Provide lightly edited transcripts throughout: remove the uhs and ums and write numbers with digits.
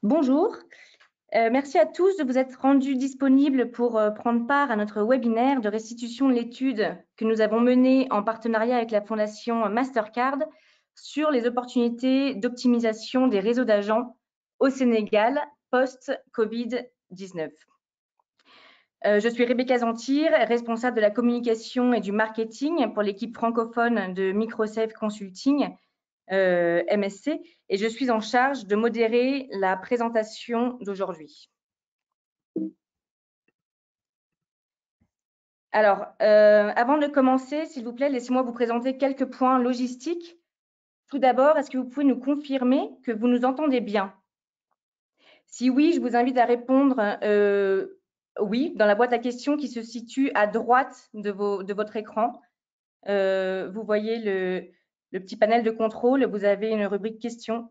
Bonjour, merci à tous de vous être rendus disponibles pour prendre part à notre webinaire de restitution de l'étude que nous avons menée en partenariat avec la Fondation Mastercard sur les opportunités d'optimisation des réseaux d'agents au Sénégal post-Covid-19. Je suis Rebecca Zantir, responsable de la communication et du marketing pour l'équipe francophone de Microsafe Consulting, MSC, et je suis en charge de modérer la présentation d'aujourd'hui. Alors, avant de commencer, s'il vous plaît, laissez-moi vous présenter quelques points logistiques. Tout d'abord, est-ce que vous pouvez nous confirmer que vous nous entendez bien? Si oui, je vous invite à répondre oui dans la boîte à questions qui se situe à droite de votre écran. Vous voyez le petit panel de contrôle, vous avez une rubrique questions.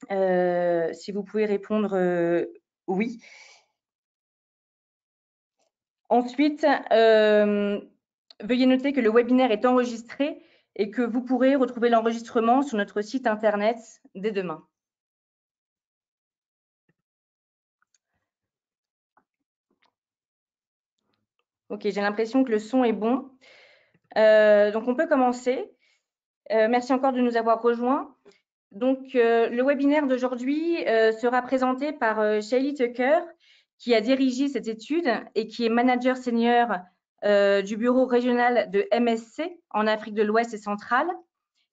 Si vous pouvez répondre oui. Ensuite, veuillez noter que le webinaire est enregistré et que vous pourrez retrouver l'enregistrement sur notre site internet dès demain. Ok, j'ai l'impression que le son est bon. Donc, on peut commencer. Merci encore de nous avoir rejoints. Donc, le webinaire d'aujourd'hui sera présenté par Shaylee Tucker, qui a dirigé cette étude et qui est manager senior du bureau régional de MSC en Afrique de l'Ouest et centrale.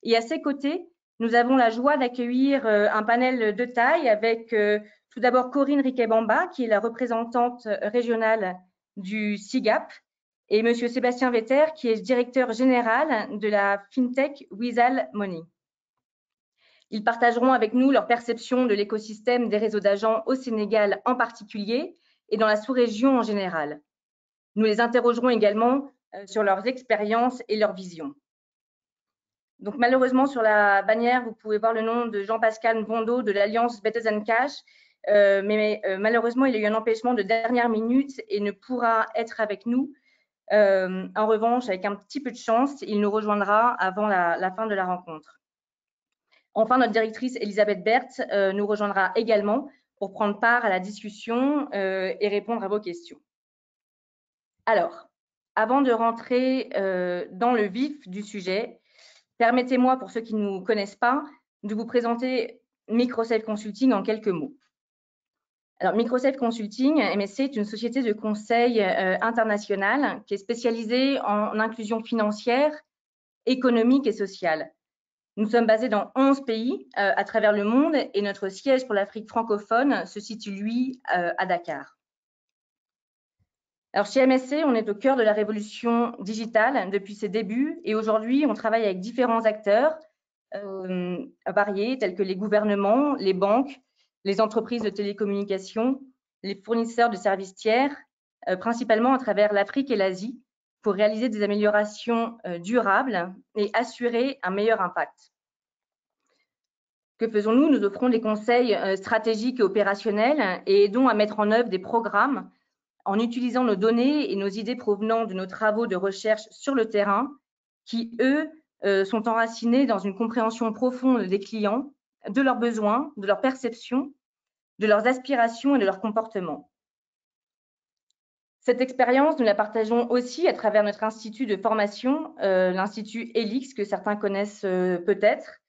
Et à ses côtés, nous avons la joie d'accueillir un panel de taille avec tout d'abord Corinne Riquet-Bamba, qui est la représentante régionale du SIGAP, et Monsieur Sébastien Vetter, qui est directeur général de la FinTech Wizall Money. Ils partageront avec nous leur perception de l'écosystème des réseaux d'agents au Sénégal en particulier et dans la sous-région en général. Nous les interrogerons également sur leurs expériences et leurs visions. Donc malheureusement, sur la bannière, vous pouvez voir le nom de Jean-Pascal Mbondo de l'Alliance Bethes Cash, mais malheureusement, il a eu un empêchement de dernière minute et ne pourra être avec nous. En revanche, avec un petit peu de chance, il nous rejoindra avant la fin de la rencontre. Enfin, notre directrice Elisabeth Berthe nous rejoindra également pour prendre part à la discussion et répondre à vos questions. Alors, avant de rentrer dans le vif du sujet, permettez-moi, pour ceux qui ne nous connaissent pas, de vous présenter Microsafe Consulting en quelques mots. Alors, Microsafe Consulting, MSC, est une société de conseil internationale qui est spécialisée en inclusion financière, économique et sociale. Nous sommes basés dans 11 pays à travers le monde et notre siège pour l'Afrique francophone se situe, lui, à Dakar. Alors, chez MSC, on est au cœur de la révolution digitale depuis ses débuts et aujourd'hui, on travaille avec différents acteurs variés tels que les gouvernements, les banques, les entreprises de télécommunications, les fournisseurs de services tiers, principalement à travers l'Afrique et l'Asie, pour réaliser des améliorations durables et assurer un meilleur impact. Que faisons-nous? Nous offrons des conseils stratégiques et opérationnels et aidons à mettre en œuvre des programmes en utilisant nos données et nos idées provenant de nos travaux de recherche sur le terrain qui, eux, sont enracinés dans une compréhension profonde des clients, de leurs besoins, de leurs perceptions, de leurs aspirations et de leurs comportements. Cette expérience, nous la partageons aussi à travers notre institut de formation, l'Institut ELIX, que certains connaissent peut-être.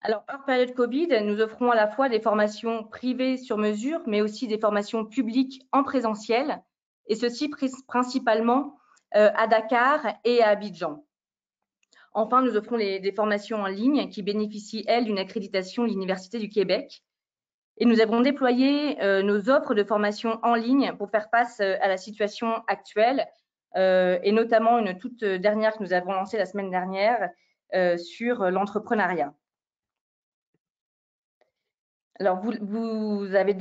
Alors, hors période Covid, nous offrons à la fois des formations privées sur mesure, mais aussi des formations publiques en présentiel, et ceci principalement à Dakar et à Abidjan. Enfin, nous offrons des formations en ligne qui bénéficient, elles, d'une accréditation de l'Université du Québec. Et nous avons déployé nos offres de formation en ligne pour faire face à la situation actuelle, et notamment une toute dernière que nous avons lancée la semaine dernière sur l'entrepreneuriat. Alors, vous avez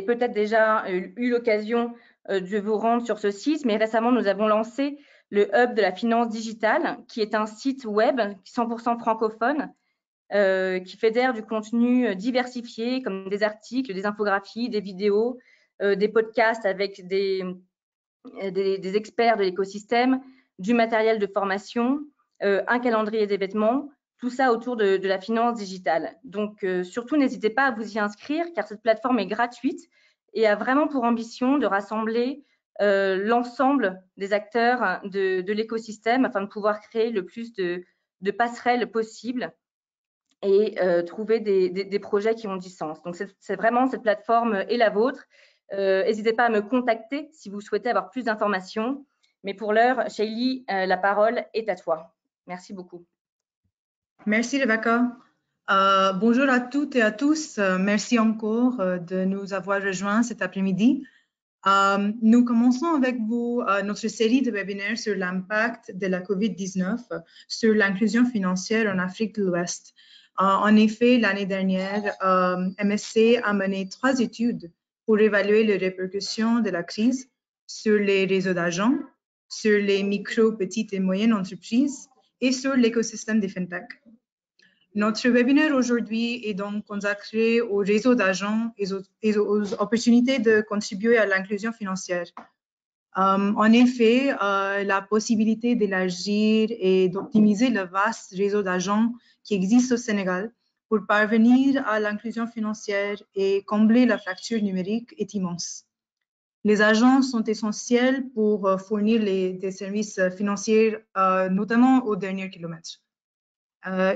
peut-être déjà eu l'occasion de vous rendre sur ce site, mais récemment, nous avons lancé le Hub de la finance digitale, qui est un site web 100% francophone, qui fédère du contenu diversifié, comme des articles, des infographies, des vidéos, des podcasts avec des experts de l'écosystème, du matériel de formation, un calendrier d'événements, tout ça autour de la finance digitale. Donc, surtout, n'hésitez pas à vous y inscrire car cette plateforme est gratuite et a vraiment pour ambition de rassembler l'ensemble des acteurs de l'écosystème afin de pouvoir créer le plus de passerelles possibles et trouver des projets qui ont du sens. Donc, c'est vraiment cette plateforme est la vôtre. N'hésitez pas à me contacter si vous souhaitez avoir plus d'informations. Mais pour l'heure, Shaylee, la parole est à toi. Merci beaucoup. Merci Rebecca. Bonjour à toutes et à tous. Merci encore de nous avoir rejoints cet après-midi. Nous commençons avec vous notre série de webinaires sur l'impact de la COVID-19 sur l'inclusion financière en Afrique de l'Ouest. En effet, l'année dernière, MSC a mené 3 études pour évaluer les répercussions de la crise sur les réseaux d'agents, sur les micro, petites et moyennes entreprises et sur l'écosystème des FinTech. Notre webinaire aujourd'hui est donc consacré au réseau d'agents et aux opportunités de contribuer à l'inclusion financière. En effet, la possibilité d'élargir et d'optimiser le vaste réseau d'agents qui existe au Sénégal pour parvenir à l'inclusion financière et combler la fracture numérique est immense. Les agents sont essentiels pour fournir des services financiers, notamment au dernier kilomètre.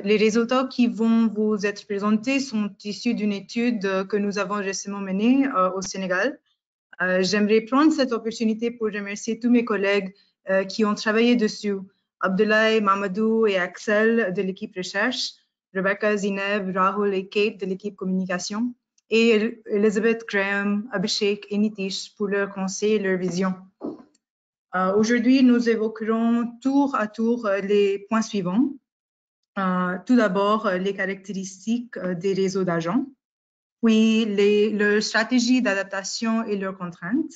Les résultats qui vont vous être présentés sont issus d'une étude que nous avons récemment menée au Sénégal. J'aimerais prendre cette opportunité pour remercier tous mes collègues qui ont travaillé dessus. Abdoulaye, Mamadou et Axel de l'équipe recherche, Rebecca, Zineb, Rahul et Kate de l'équipe communication, et Elizabeth, Graham, Abhishek et Nitish pour leur conseil et leur vision. Aujourd'hui, nous évoquerons tour à tour les points suivants. Tout d'abord, les caractéristiques des réseaux d'agents, puis leurs stratégies d'adaptation et leurs contraintes,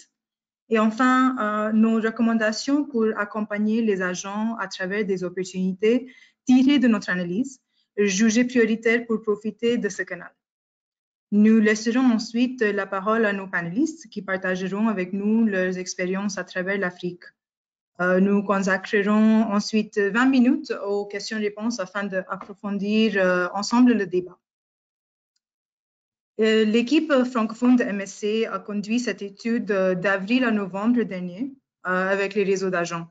et enfin, nos recommandations pour accompagner les agents à travers des opportunités tirées de notre analyse, jugées prioritaires pour profiter de ce canal. Nous laisserons ensuite la parole à nos panélistes qui partageront avec nous leurs expériences à travers l'Afrique. Nous consacrerons ensuite 20 minutes aux questions-réponses afin d'approfondir ensemble le débat. L'équipe francophone de MSC a conduit cette étude d'avril à novembre dernier avec les réseaux d'agents.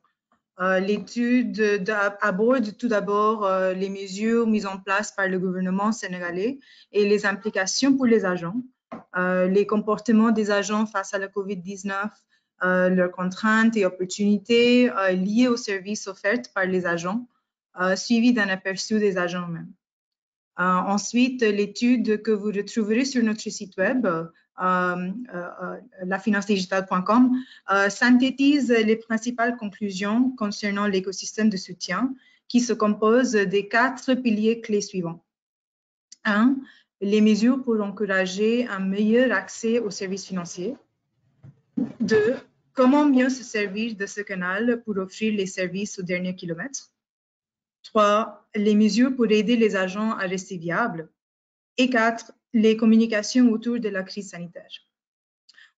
L'étude aborde tout d'abord les mesures mises en place par le gouvernement sénégalais et les implications pour les agents, les comportements des agents face à la COVID-19, leurs contraintes et opportunités liées aux services offerts par les agents, suivi d'un aperçu des agents eux-mêmes. Ensuite, l'étude que vous retrouverez sur notre site web, lafinancedigitale.com, synthétise les principales conclusions concernant l'écosystème de soutien qui se compose des 4 piliers clés suivants. 1. Les mesures pour encourager un meilleur accès aux services financiers. 2. Comment mieux se servir de ce canal pour offrir les services au dernier kilomètre. 3. Les mesures pour aider les agents à rester viables. Et 4. Les communications autour de la crise sanitaire.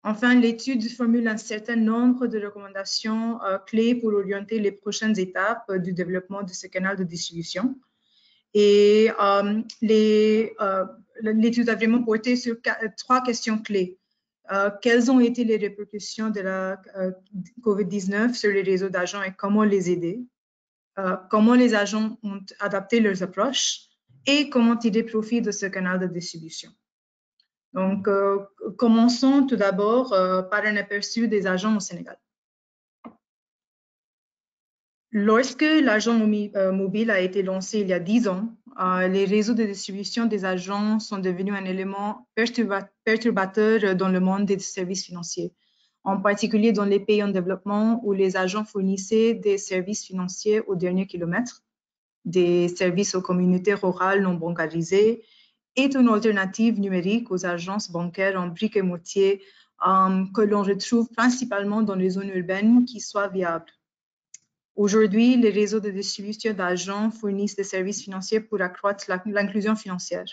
Enfin, l'étude formule un certain nombre de recommandations clés pour orienter les prochaines étapes du développement de ce canal de distribution. Et l'étude a vraiment porté sur 3 questions clés. Quelles ont été les répercussions de la COVID-19 sur les réseaux d'agents et comment les aider? Comment les agents ont adapté leurs approches et comment tirer profit de ce canal de distribution. Donc, commençons tout d'abord par un aperçu des agents au Sénégal. Lorsque l'agent mobile a été lancé il y a 10 ans, les réseaux de distribution des agents sont devenus un élément perturbateur dans le monde des services financiers, en particulier dans les pays en développement où les agents fournissaient des services financiers au dernier kilomètre, des services aux communautés rurales non bancarisées et une alternative numérique aux agences bancaires en briques et mortier que l'on retrouve principalement dans les zones urbaines qui soient viables. Aujourd'hui, les réseaux de distribution d'agents fournissent des services financiers pour accroître l'inclusion financière.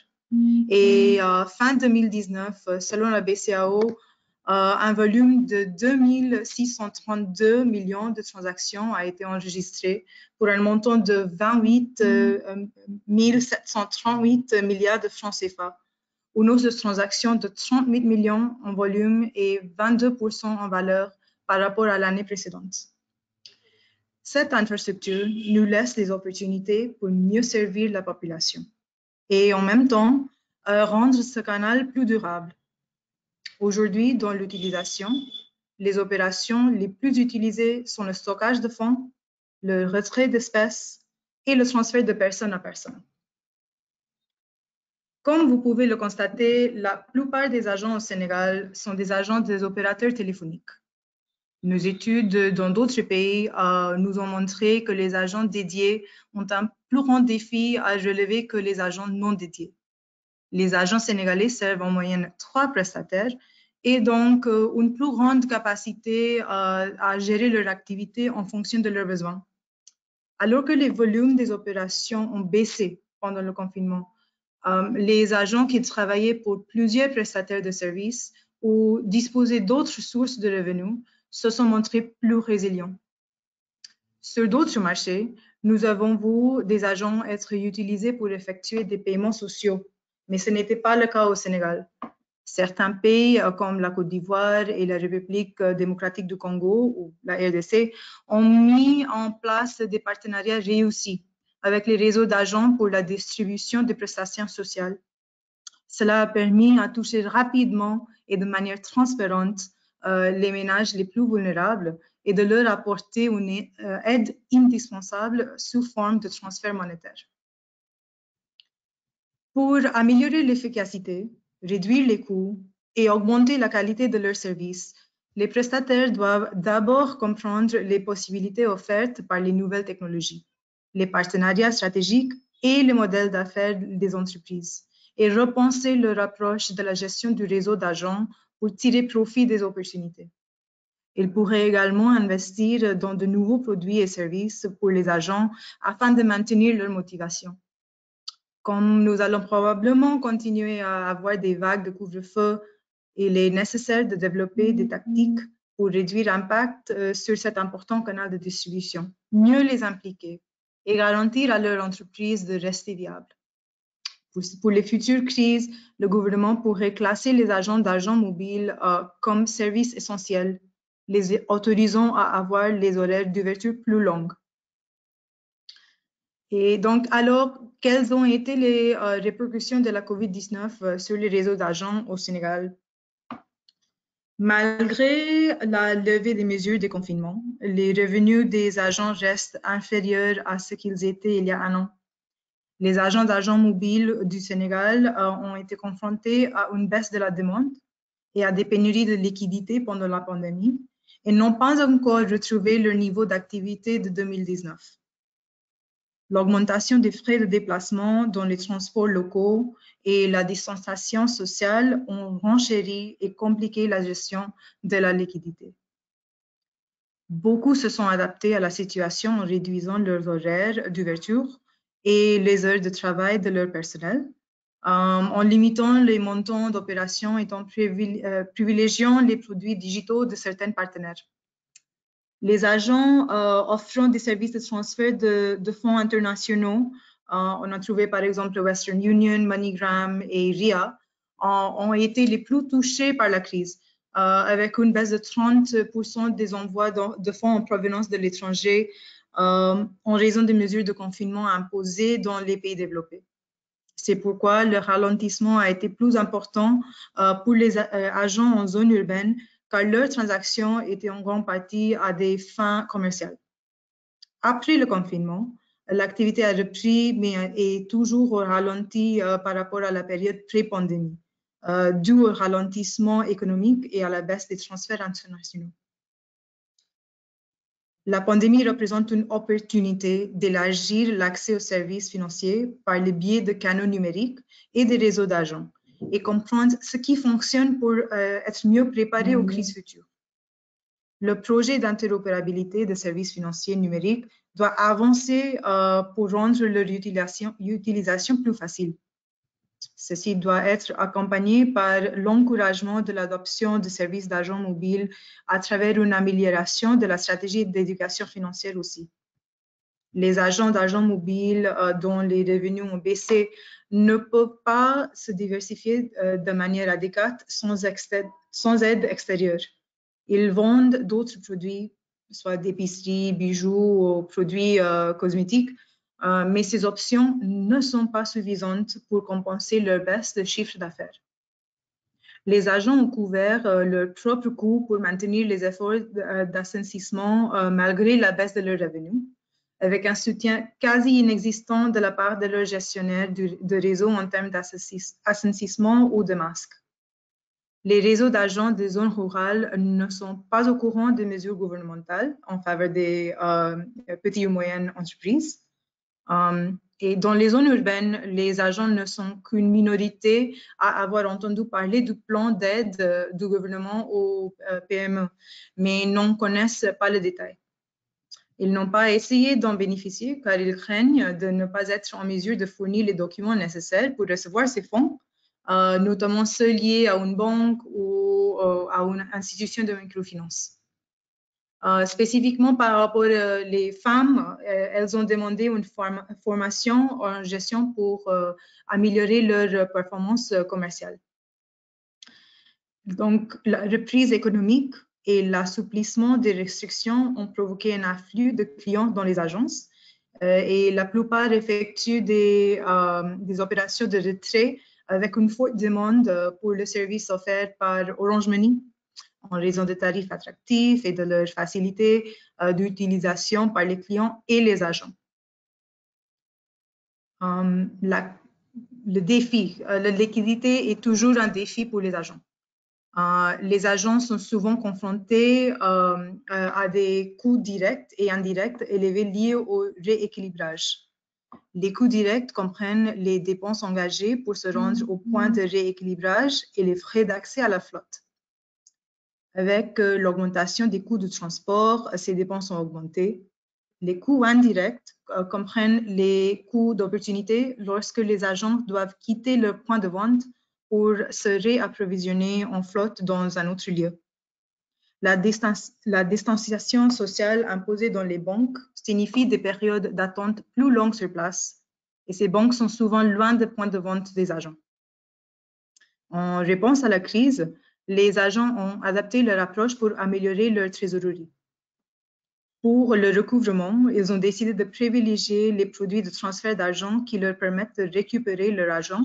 Et fin 2019, selon la BCEAO, un volume de 2632 millions de transactions a été enregistré pour un montant de 28 738 milliards de francs CFA, une hausse de transactions de 38 millions en volume et 22% en valeur par rapport à l'année précédente. Cette infrastructure nous laisse des opportunités pour mieux servir la population et en même temps rendre ce canal plus durable. Aujourd'hui, dans l'utilisation, les opérations les plus utilisées sont le stockage de fonds, le retrait d'espèces et le transfert de personne à personne. Comme vous pouvez le constater, la plupart des agents au Sénégal sont des agents des opérateurs téléphoniques. Nos études dans d'autres pays nous ont montré que les agents dédiés ont un plus grand défi à relever que les agents non dédiés. Les agents sénégalais servent en moyenne 3 prestataires et donc une plus grande capacité à gérer leur activité en fonction de leurs besoins. Alors que les volumes des opérations ont baissé pendant le confinement, les agents qui travaillaient pour plusieurs prestataires de services ou disposaient d'autres sources de revenus se sont montrés plus résilients. Sur d'autres marchés, nous avons vu des agents être utilisés pour effectuer des paiements sociaux, mais ce n'était pas le cas au Sénégal. Certains pays comme la Côte d'Ivoire et la République démocratique du Congo ou la RDC ont mis en place des partenariats réussis avec les réseaux d'agents pour la distribution des prestations sociales. Cela a permis à toucher rapidement et de manière transparente les ménages les plus vulnérables et de leur apporter une aide indispensable sous forme de transfert monétaire. Pour améliorer l'efficacité, réduire les coûts et augmenter la qualité de leurs services, les prestataires doivent d'abord comprendre les possibilités offertes par les nouvelles technologies, les partenariats stratégiques et les modèles d'affaires des entreprises, et repenser leur approche de la gestion du réseau d'agents pour tirer profit des opportunités. Ils pourraient également investir dans de nouveaux produits et services pour les agents afin de maintenir leur motivation. Comme nous allons probablement continuer à avoir des vagues de couvre-feu, il est nécessaire de développer des tactiques pour réduire l'impact sur cet important canal de distribution, mieux les impliquer et garantir à leur entreprise de rester viable. Pour les futures crises, le gouvernement pourrait classer les agents d'agents mobiles comme services essentiels, les autorisant à avoir les horaires d'ouverture plus longues. Et donc, alors, quelles ont été les répercussions de la COVID-19 sur les réseaux d'agents au Sénégal? Malgré la levée des mesures de confinement, les revenus des agents restent inférieurs à ce qu'ils étaient il y a un an. Les agents d'agents mobiles du Sénégal ont été confrontés à une baisse de la demande et à des pénuries de liquidités pendant la pandémie et n'ont pas encore retrouvé leur niveau d'activité de 2019. L'augmentation des frais de déplacement dans les transports locaux et la distanciation sociale ont renchéri et compliqué la gestion de la liquidité. Beaucoup se sont adaptés à la situation en réduisant leurs horaires d'ouverture et les heures de travail de leur personnel, en limitant les montants d'opérations et en privilégiant les produits digitaux de certains partenaires. Les agents offrant des services de transfert de fonds internationaux, on a trouvé par exemple Western Union, MoneyGram et RIA, ont été les plus touchés par la crise, avec une baisse de 30% des envois de fonds en provenance de l'étranger en raison des mesures de confinement imposées dans les pays développés. C'est pourquoi le ralentissement a été plus important pour les agents en zone urbaine, car leurs transactions étaient en grande partie à des fins commerciales. Après le confinement, l'activité a repris, mais est toujours au ralenti par rapport à la période pré-pandémie, dû au ralentissement économique et à la baisse des transferts internationaux. La pandémie représente une opportunité d'élargir l'accès aux services financiers par le biais de canaux numériques et des réseaux d'agents et comprendre ce qui fonctionne pour être mieux préparé aux crises futures. Le projet d'interopérabilité des services financiers numériques doit avancer pour rendre leur utilisation plus facile. Ceci doit être accompagné par l'encouragement de l'adoption de services d'agents mobiles à travers une amélioration de la stratégie d'éducation financière aussi. Les agents d'agents mobiles dont les revenus ont baissé ne peuvent pas se diversifier de manière adéquate sans aide extérieure. Ils vendent d'autres produits, soit d'épicerie, bijoux ou produits cosmétiques, mais ces options ne sont pas suffisantes pour compenser leur baisse de chiffre d'affaires. Les agents ont couvert leurs propres coûts pour maintenir les efforts d'assainissement malgré la baisse de leurs revenus, avec un soutien quasi inexistant de la part de leurs gestionnaires de réseau en termes d'assainissement ou de masques. Les réseaux d'agents des zones rurales ne sont pas au courant des mesures gouvernementales en faveur des petites et moyennes entreprises. Et dans les zones urbaines, les agents ne sont qu'une minorité à avoir entendu parler du plan d'aide du gouvernement aux PME, mais n'en connaissent pas les détails. Ils n'ont pas essayé d'en bénéficier car ils craignent de ne pas être en mesure de fournir les documents nécessaires pour recevoir ces fonds, notamment ceux liés à une banque ou à une institution de microfinance. Spécifiquement par rapport aux femmes, elles ont demandé une formation en gestion pour améliorer leur performance commerciale. Donc, la reprise économique et l'assouplissement des restrictions ont provoqué un afflux de clients dans les agences et la plupart effectuent des opérations de retrait avec une forte demande pour le service offert par Orange Money en raison des tarifs attractifs et de leur facilité d'utilisation par les clients et les agents. Le défi, la liquidité est toujours un défi pour les agents. Les agents sont souvent confrontés à des coûts directs et indirects élevés liés au rééquilibrage. Les coûts directs comprennent les dépenses engagées pour se rendre au point de rééquilibrage et les frais d'accès à la flotte. Avec l'augmentation des coûts de transport, ces dépenses ont augmenté. Les coûts indirects comprennent les coûts d'opportunité lorsque les agents doivent quitter leur point de vente pour se réapprovisionner en flotte dans un autre lieu. La distanciation sociale imposée dans les banques signifie des périodes d'attente plus longues sur place et ces banques sont souvent loin des points de vente des agents. En réponse à la crise, les agents ont adapté leur approche pour améliorer leur trésorerie. Pour le recouvrement, ils ont décidé de privilégier les produits de transfert d'argent qui leur permettent de récupérer leur argent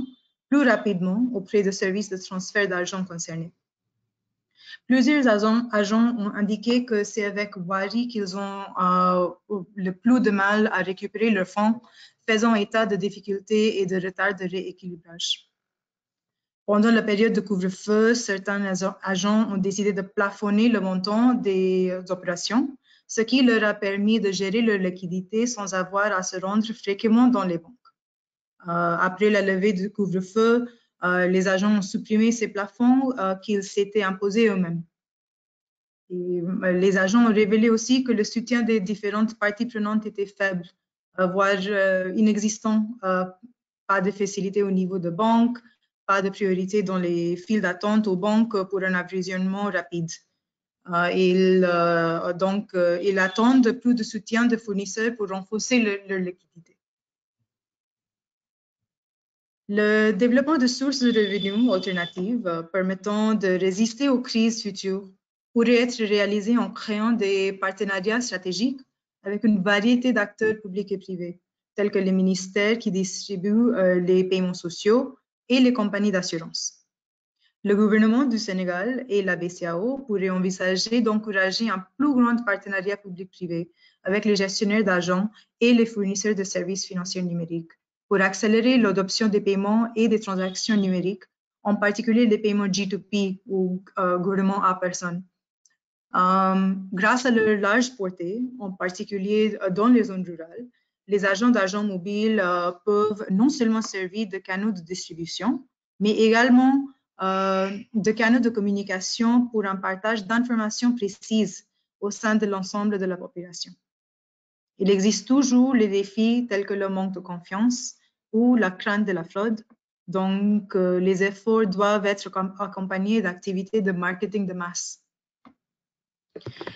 plus rapidement auprès des services de transfert d'argent concernés. Plusieurs agents ont indiqué que c'est avec Wari qu'ils ont le plus de mal à récupérer leurs fonds, faisant état de difficultés et de retard de rééquilibrage. Pendant la période de couvre-feu, certains agents ont décidé de plafonner le montant des opérations, ce qui leur a permis de gérer leur liquidité sans avoir à se rendre fréquemment dans les banques. Après la levée du couvre-feu, les agents ont supprimé ces plafonds qu'ils s'étaient imposés eux-mêmes. Les agents ont révélé aussi que le soutien des différentes parties prenantes était faible, voire inexistant. Pas de facilité au niveau de banque, pas de priorité dans les files d'attente aux banques pour un approvisionnement rapide. Ils attendent plus de soutien de fournisseurs pour renforcer leur liquidité. Le développement de sources de revenus alternatives permettant de résister aux crises futures pourrait être réalisé en créant des partenariats stratégiques avec une variété d'acteurs publics et privés, tels que les ministères qui distribuent les paiements sociaux et les compagnies d'assurance. Le gouvernement du Sénégal et la BCEAO pourraient envisager d'encourager un plus grand partenariat public-privé avec les gestionnaires d'argent et les fournisseurs de services financiers numériques pour accélérer l'adoption des paiements et des transactions numériques, en particulier les paiements G2P ou gouvernement à personne. Grâce à leur large portée, en particulier dans les zones rurales, les agents d'argent mobile peuvent non seulement servir de canaux de distribution, mais également de canaux de communication pour un partage d'informations précises au sein de l'ensemble de la population. Il existe toujours les défis tels que le manque de confiance ou la crainte de la fraude, Donc, les efforts doivent être accompagnés d'activités de marketing de masse.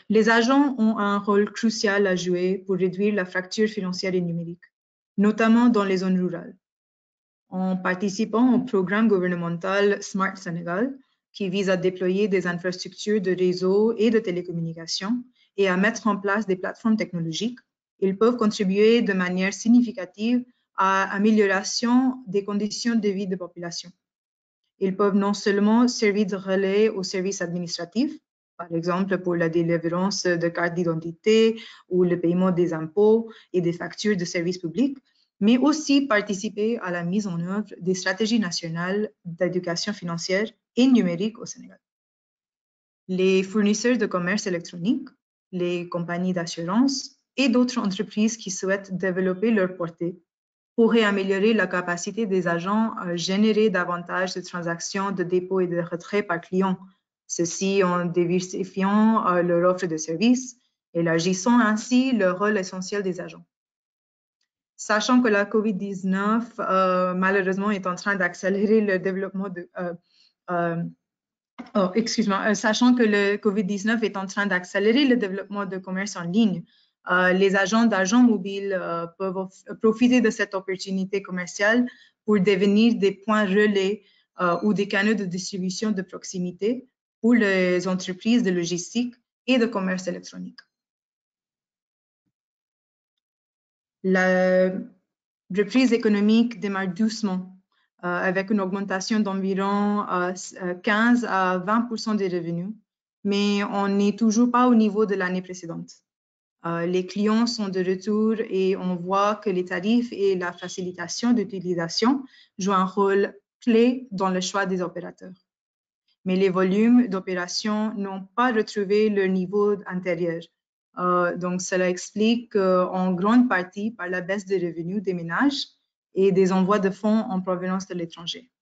Les agents ont un rôle crucial à jouer pour réduire la fracture financière et numérique, notamment dans les zones rurales. En participant au programme gouvernemental Smart Sénégal, qui vise à déployer des infrastructures de réseau et de télécommunications et à mettre en place des plateformes technologiques, ils peuvent contribuer de manière significative à l'amélioration des conditions de vie de la population. Ils peuvent non seulement servir de relais aux services administratifs, par exemple pour la délivrance de cartes d'identité ou le paiement des impôts et des factures de services publics, mais aussi participer à la mise en œuvre des stratégies nationales d'éducation financière et numérique au Sénégal. Les fournisseurs de commerce électronique, les compagnies d'assurance et d'autres entreprises qui souhaitent développer leur portée pourrait améliorer la capacité des agents à générer davantage de transactions de dépôt et de retrait par client, ceci en diversifiant leur offre de services, élargissant ainsi le rôle essentiel des agents. Sachant que la COVID-19, malheureusement, est en train d'accélérer le développement de... sachant que le COVID-19 est en train d'accélérer le développement de commerce en ligne, les agents d'agents mobiles peuvent profiter de cette opportunité commerciale pour devenir des points relais ou des canaux de distribution de proximité pour les entreprises de logistique et de commerce électronique. La reprise économique démarre doucement avec une augmentation d'environ 15 à 20% des revenus, mais on n'est toujours pas au niveau de l'année précédente. Les clients sont de retour et on voit que les tarifs et la facilitation d'utilisation jouent un rôle clé dans le choix des opérateurs. Mais les volumes d'opérations n'ont pas retrouvé leur niveau antérieur. Donc, cela explique en grande partie par la baisse des revenus des ménages et des envois de fonds en provenance de l'étranger.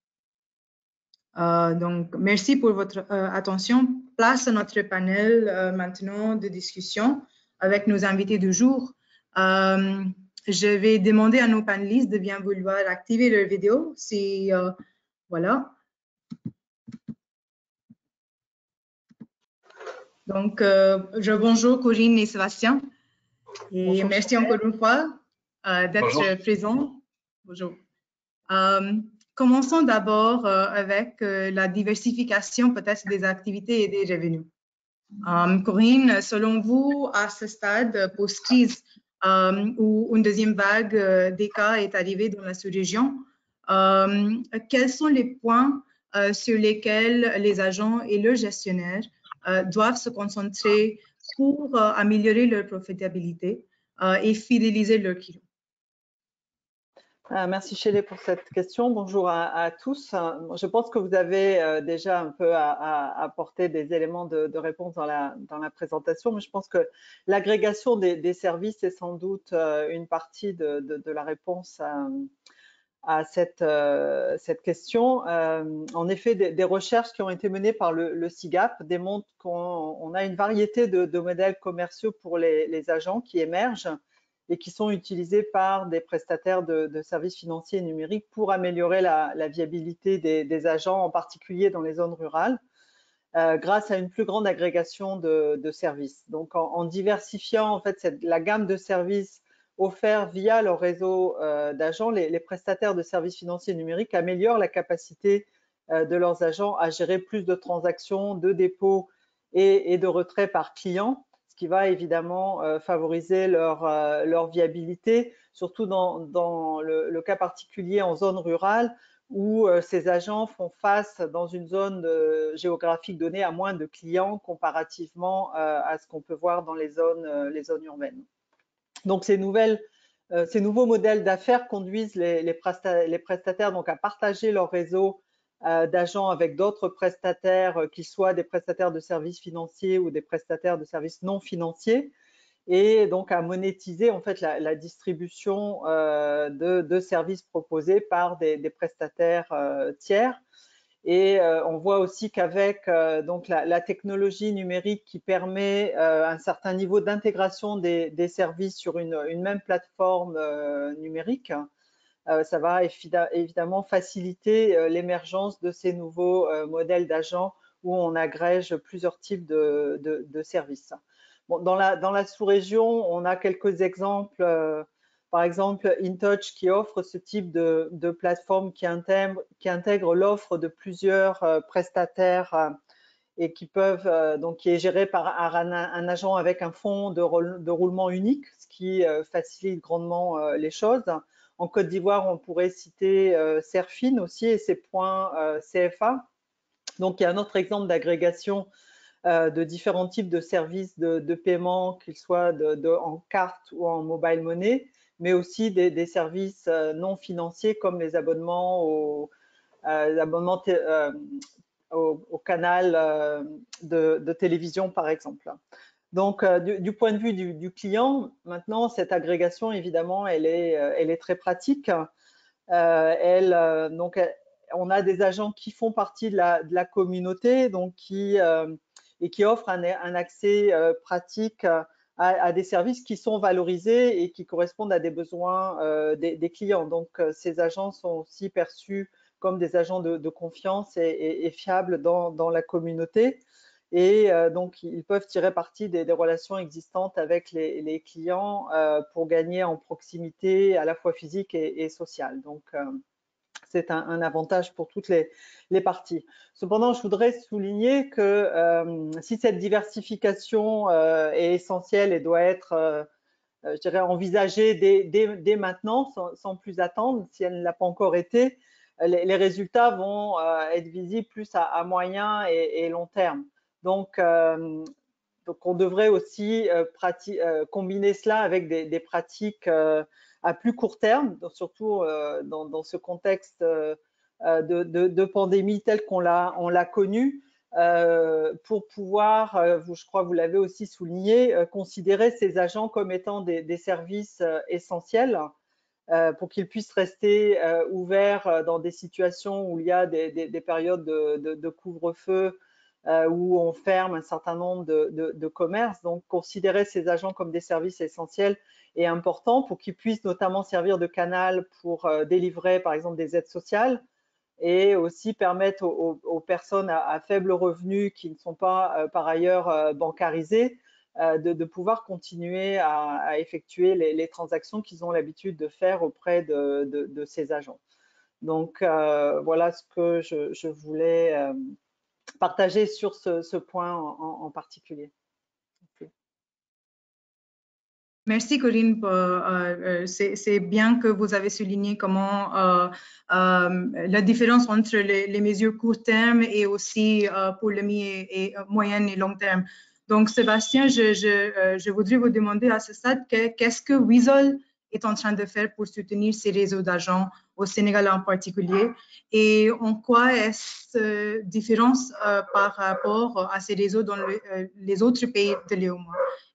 Donc, merci pour votre attention. Place à notre panel maintenant de discussion avec nos invités du jour. Je vais demander à nos panélistes de bien vouloir activer leur vidéo. Voilà. Donc, bonjour Corinne et Sébastien. Et bonjour, merci encore une fois d'être présents. Bonjour. Commençons d'abord avec la diversification peut-être des activités et des revenus. Corinne, selon vous, à ce stade post-crise où une deuxième vague des cas est arrivée dans la sous-région, quels sont les points sur lesquels les agents et leurs gestionnaires doivent se concentrer pour améliorer leur profitabilité et fidéliser leurs clients? Merci Shelley pour cette question. Bonjour à tous. Je pense que vous avez déjà un peu apporté des éléments de réponse dans la présentation, mais je pense que l'agrégation des services est sans doute une partie de la réponse à cette question. En effet, des recherches qui ont été menées par le SIGAP démontrent qu'on a une variété de modèles commerciaux pour les agents qui émergent et qui sont utilisés par des prestataires de services financiers et numériques pour améliorer la viabilité des agents, en particulier dans les zones rurales, grâce à une plus grande agrégation de services. Donc, en diversifiant en fait la gamme de services offerts via leur réseau d'agents, les prestataires de services financiers et numériques améliorent la capacité de leurs agents à gérer plus de transactions, de dépôts et de retrait par client, ce qui va évidemment favoriser leur viabilité, surtout dans le cas particulier en zone rurale, où ces agents font face dans une zone géographique donnée à moins de clients comparativement à ce qu'on peut voir dans les zones urbaines. Donc, ces nouveaux modèles d'affaires conduisent les prestataires donc à partager leur réseau d'agents avec d'autres prestataires, qu'ils soient des prestataires de services financiers ou des prestataires de services non financiers, et donc à monétiser en fait la distribution de services proposés par des prestataires tiers. Et on voit aussi qu'avec donc la technologie numérique qui permet un certain niveau d'intégration des services sur une même plateforme numérique, ça va évidemment faciliter l'émergence de ces nouveaux modèles d'agents où on agrège plusieurs types de services. Bon, dans la sous-région, on a quelques exemples. Par exemple, InTouch qui offre ce type de plateforme qui intègre l'offre de plusieurs prestataires et qui est géré par un agent avec un fonds de roulement unique, ce qui facilite grandement les choses. En Côte d'Ivoire, on pourrait citer Serfin aussi et ses points CFA. Donc, il y a un autre exemple d'agrégation de différents types de services de paiement, qu'ils soient en carte ou en mobile money, mais aussi des services non financiers comme les abonnements au canal de télévision, par exemple. Donc, du point de vue du client, maintenant, cette agrégation, évidemment, elle est très pratique. Donc, on a des agents qui font partie de la communauté, donc qui offrent un accès pratique à des services qui sont valorisés et qui correspondent à des besoins des clients. Donc, ces agents sont aussi perçus comme des agents de confiance et fiables dans la communauté. Et donc, ils peuvent tirer parti des relations existantes avec les clients pour gagner en proximité à la fois physique et sociale. Donc, c'est un avantage pour toutes les parties. Cependant, je voudrais souligner que si cette diversification est essentielle et doit être, je dirais, envisagée dès maintenant, sans plus attendre, si elle ne l'a pas encore été, les résultats vont être visibles plus à moyen et long terme. Donc, on devrait aussi combiner cela avec des pratiques à plus court terme, surtout dans ce contexte de pandémie tel qu'on l'a connu, pour pouvoir, je crois que vous l'avez aussi souligné, considérer ces agents comme étant des services essentiels pour qu'ils puissent rester ouverts dans des situations où il y a des périodes de couvre-feu, où on ferme un certain nombre de commerces. Donc, considérer ces agents comme des services essentiels est important pour qu'ils puissent notamment servir de canal pour délivrer, par exemple, des aides sociales et aussi permettre aux personnes à faible revenu qui ne sont pas par ailleurs bancarisées de pouvoir continuer à effectuer les transactions qu'ils ont l'habitude de faire auprès de ces agents. Donc, voilà ce que je voulais partager sur ce point en particulier. Merci Corinne. C'est bien que vous avez souligné comment la différence entre les mesures court terme et aussi pour le moyen et long terme. Donc Sébastien, je voudrais vous demander à ce stade qu'est-ce que Weasel est en train de faire pour soutenir ces réseaux d'agents au Sénégal en particulier et en quoi est-ce différence par rapport à ces réseaux dans les autres pays de l'UEMOA.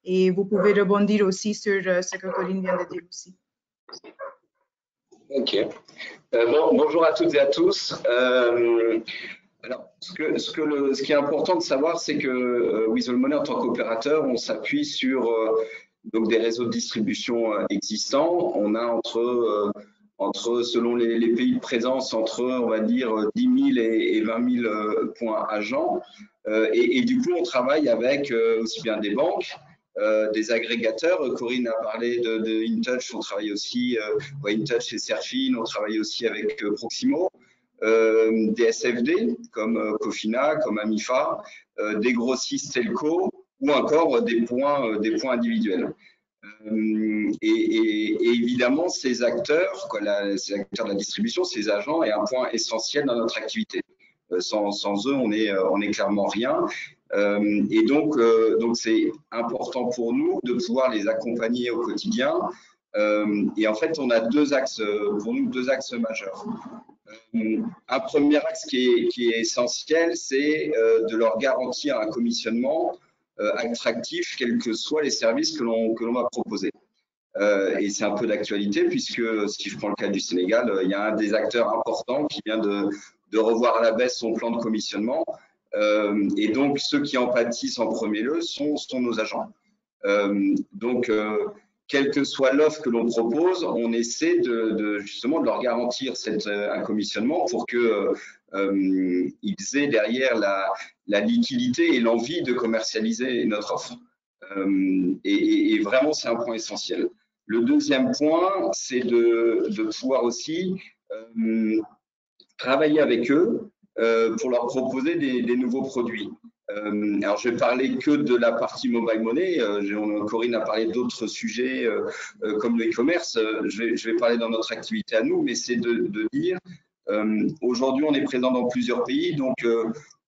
Et vous pouvez rebondir aussi sur ce que Corinne vient de dire aussi. Ok. Bonjour à toutes et à tous. Alors, ce qui est important de savoir, c'est que Weasel Money, en tant qu'opérateur, on s'appuie sur donc des réseaux de distribution existants. On a selon les pays de présence, entre, on va dire, 10 000 et 20 000 points agents. Et du coup, on travaille avec aussi bien des banques, des agrégateurs. Corinne a parlé de InTouch, on travaille aussi, InTouch et Serfin, on travaille aussi avec Proximo, des SFD comme Cofina, comme Amifa, des grossistes telco ou encore des points individuels. Et évidemment, ces acteurs, ces acteurs de la distribution, ces agents, est un point essentiel dans notre activité. Sans eux, on est clairement rien. Et donc c'est important pour nous de pouvoir les accompagner au quotidien. Et en fait, on a deux axes majeurs. Un premier axe qui est essentiel, c'est de leur garantir un commissionnement attractif, quels que soient les services que l'on va proposer. Et c'est un peu d'actualité puisque, si je prends le cas du Sénégal, il y a un des acteurs importants qui vient de revoir à la baisse son plan de commissionnement. Et donc, ceux qui en pâtissent en premier lieu sont nos agents. Donc, quelle que soit l'offre que l'on propose, on essaie justement de leur garantir un commissionnement pour que ils aient derrière la liquidité et l'envie de commercialiser notre offre. Et vraiment, c'est un point essentiel. Le deuxième point, c'est de pouvoir aussi travailler avec eux pour leur proposer des nouveaux produits. Alors, je vais parler que de la partie mobile money. Corinne a parlé d'autres sujets comme le e-commerce. Je vais parler dans notre activité à nous, mais c'est de dire aujourd'hui, on est présent dans plusieurs pays, donc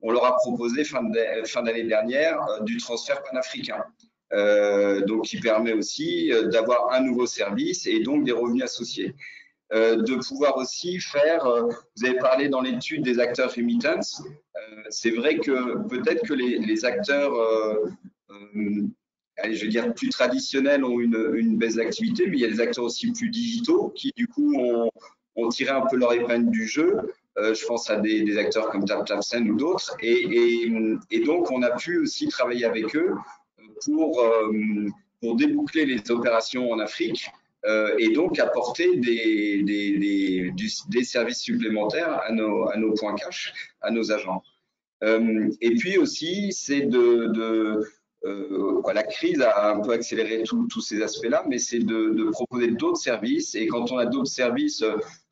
on leur a proposé fin d'année dernière du transfert panafricain. Donc qui permet aussi d'avoir un nouveau service et donc des revenus associés. De pouvoir aussi faire, vous avez parlé dans l'étude des acteurs remittance, c'est vrai que peut-être que les acteurs, allez, je vais dire plus traditionnels ont une baisse d'activité, mais il y a des acteurs aussi plus digitaux qui du coup ont tiré un peu leur épingle du jeu. Je pense à des acteurs comme TapTapSend ou d'autres, et donc on a pu aussi travailler avec eux pour déboucler les opérations en Afrique et donc apporter des services supplémentaires à nos points cash, à nos agents. Et puis aussi, c'est la crise a un peu accéléré tous ces aspects-là, mais c'est de proposer d'autres services. Et quand on a d'autres services,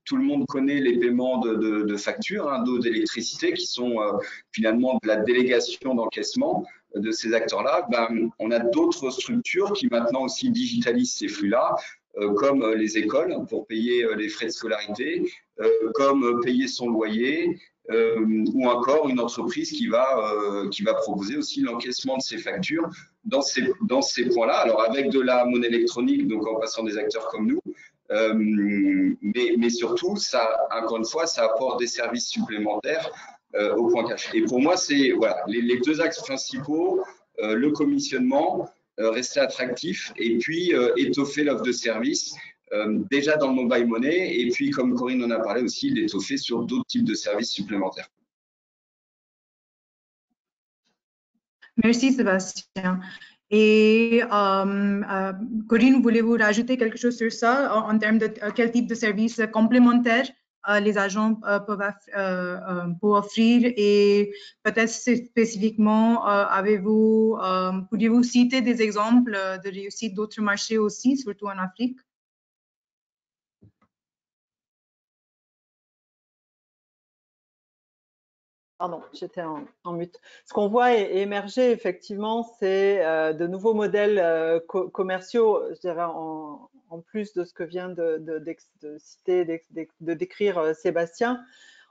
tout le monde connaît les paiements de factures, hein, d'eau, d'électricité, qui sont finalement de la délégation d'encaissement de ces acteurs-là. Ben, on a d'autres structures qui maintenant aussi digitalisent ces flux-là, comme les écoles pour payer les frais de scolarité, comme payer son loyer, ou encore une entreprise qui va proposer aussi l'encaissement de ces factures dans ces points-là. Alors avec de la monnaie électronique, donc en passant des acteurs comme nous, mais surtout, ça, encore une fois, ça apporte des services supplémentaires au point cash. Et pour moi, c'est voilà, les deux axes principaux, le commissionnement, rester attractif et puis étoffer l'offre de service. Déjà dans le mobile money et puis comme Corinne en a parlé aussi, l'étoffer sur d'autres types de services supplémentaires. Merci Sébastien. Et Corinne, voulez-vous rajouter quelque chose sur ça en termes de quel type de services complémentaires les agents peuvent offrir et peut-être spécifiquement pourriez-vous citer des exemples de réussite d'autres marchés aussi, surtout en Afrique? Pardon, j'étais en mute. Ce qu'on voit émerger, effectivement, c'est de nouveaux modèles commerciaux, je dirais, en plus de ce que vient de citer, de décrire Sébastien.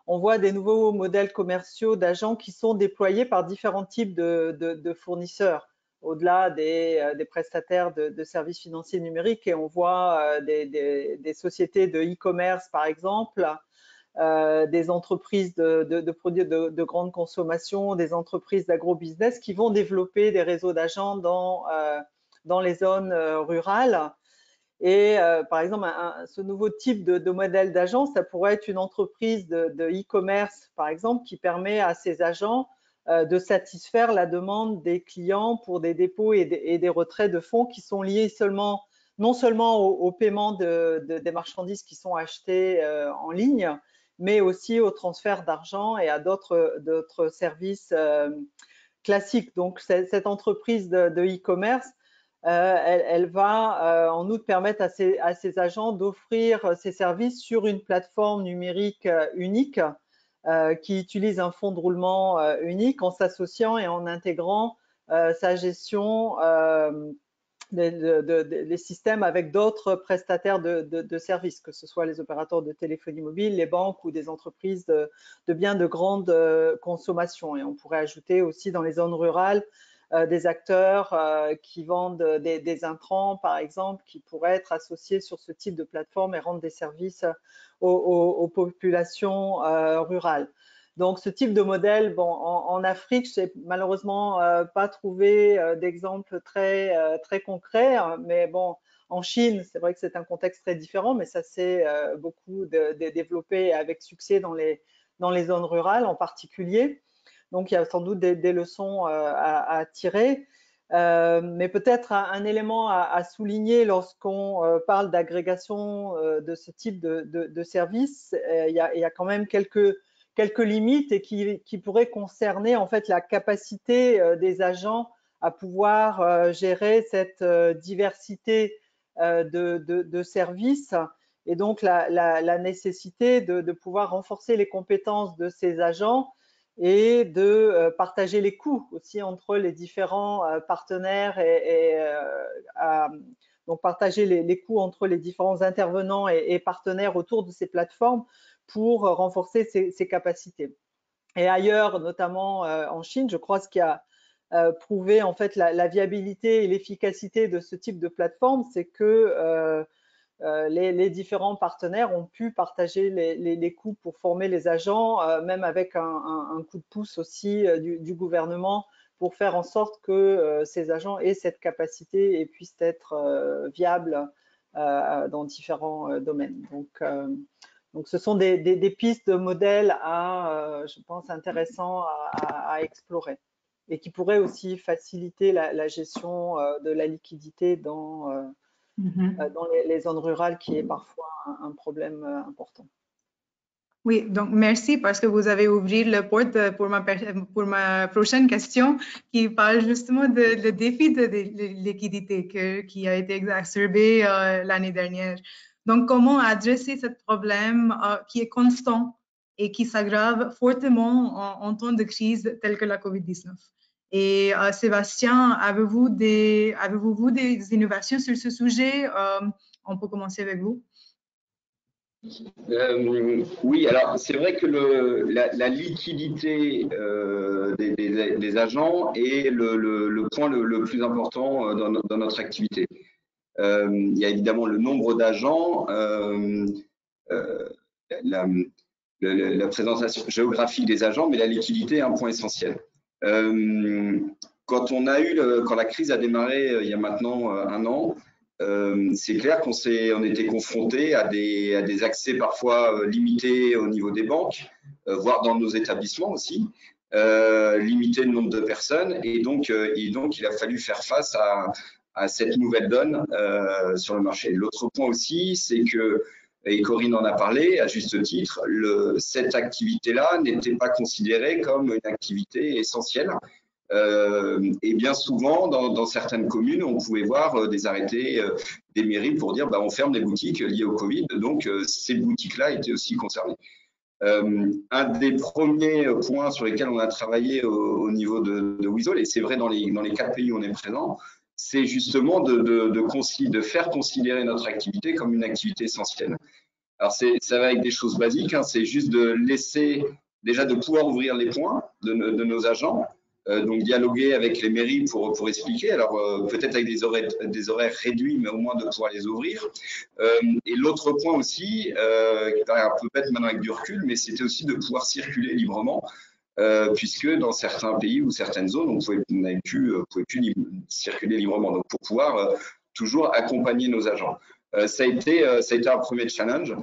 On voit des nouveaux modèles commerciaux d'agents qui sont déployés par différents types de fournisseurs, au-delà des prestataires de services financiers numériques. Et on voit des sociétés de e-commerce, par exemple, des entreprises de produits de grande consommation, des entreprises d'agro-business qui vont développer des réseaux d'agents dans les zones rurales. Et par exemple, ce nouveau type de modèle d'agent, ça pourrait être une entreprise de e-commerce, par exemple, qui permet à ses agents de satisfaire la demande des clients pour des dépôts et des retraits de fonds qui sont liés non seulement au paiement des marchandises qui sont achetées en ligne, mais aussi au transfert d'argent et à d'autres services classiques. Donc, cette entreprise de e-commerce, elle va en outre permettre à ses agents d'offrir ces services sur une plateforme numérique unique qui utilise un fonds de roulement unique en s'associant et en intégrant sa gestion des systèmes avec d'autres prestataires de services, que ce soit les opérateurs de téléphonie mobile, les banques ou des entreprises de biens de grande consommation. Et on pourrait ajouter aussi dans les zones rurales des acteurs qui vendent des intrants, par exemple, qui pourraient être associés sur ce type de plateforme et rendre des services aux populations rurales. Donc, ce type de modèle, bon, en Afrique, je n'ai malheureusement pas trouvé d'exemple très concret, mais bon, en Chine, c'est vrai que c'est un contexte très différent, mais ça s'est beaucoup développé avec succès dans les zones rurales en particulier. Donc, il y a sans doute des leçons à tirer. Mais peut-être un élément à souligner lorsqu'on parle d'agrégation de ce type de service, il y a quand même quelques limites et qui pourraient concerner en fait la capacité des agents à pouvoir gérer cette diversité de services, et donc la nécessité de pouvoir renforcer les compétences de ces agents et de partager les coûts aussi entre les différents partenaires donc partager les coûts entre les différents intervenants et partenaires autour de ces plateformes pour renforcer ces capacités. Et ailleurs, notamment en Chine, je crois, ce qui a prouvé en fait la viabilité et l'efficacité de ce type de plateforme, c'est que les différents partenaires ont pu partager les coûts pour former les agents, même avec un coup de pouce aussi du gouvernement pour faire en sorte que ces agents aient cette capacité et puissent être viables dans différents domaines. Donc, ce sont des pistes de modèles je pense, intéressants à explorer et qui pourraient aussi faciliter la gestion de la liquidité dans les zones rurales, qui est parfois un problème important. Oui, donc merci parce que vous avez ouvert la porte pour ma prochaine question qui parle justement le défi de liquidité qui a été exacerbé l'année dernière. Donc, comment adresser ce problème qui est constant et qui s'aggrave fortement en temps de crise telle que la COVID-19? Et Sébastien, avez-vous des innovations sur ce sujet? On peut commencer avec vous. Oui, alors c'est vrai que la liquidité des agents est le point le plus important dans notre activité. Il y a évidemment le nombre d'agents, la présentation géographique des agents, mais la liquidité est un point essentiel. Quand la crise a démarré il y a maintenant un an, c'est clair qu'on était confronté à des accès parfois limités au niveau des banques, voire dans nos établissements aussi, limiter le nombre de personnes, et donc il a fallu faire face à cette nouvelle donne sur le marché. L'autre point aussi, c'est que, et Corinne en a parlé à juste titre, cette activité-là n'était pas considérée comme une activité essentielle. Et bien souvent, dans certaines communes, on pouvait voir des arrêtés des mairies pour dire on ferme les boutiques liées au Covid, donc ces boutiques-là étaient aussi concernées. Un des premiers points sur lesquels on a travaillé au niveau de Weasel, et c'est vrai dans les 4 pays où on est présent, c'est justement de faire considérer notre activité comme une activité essentielle. Alors ça va avec des choses basiques, c'est juste de laisser, déjà de pouvoir ouvrir les points de nos agents, donc dialoguer avec les mairies pour expliquer, alors peut-être avec des horaires réduits, mais au moins de pouvoir les ouvrir. Et l'autre point aussi, qui paraît un peu bête maintenant avec du recul, mais c'était aussi de pouvoir circuler librement, puisque dans certains pays ou certaines zones, on pouvait plus circuler librement, donc pour pouvoir toujours accompagner nos agents. Ça a été un premier challenge.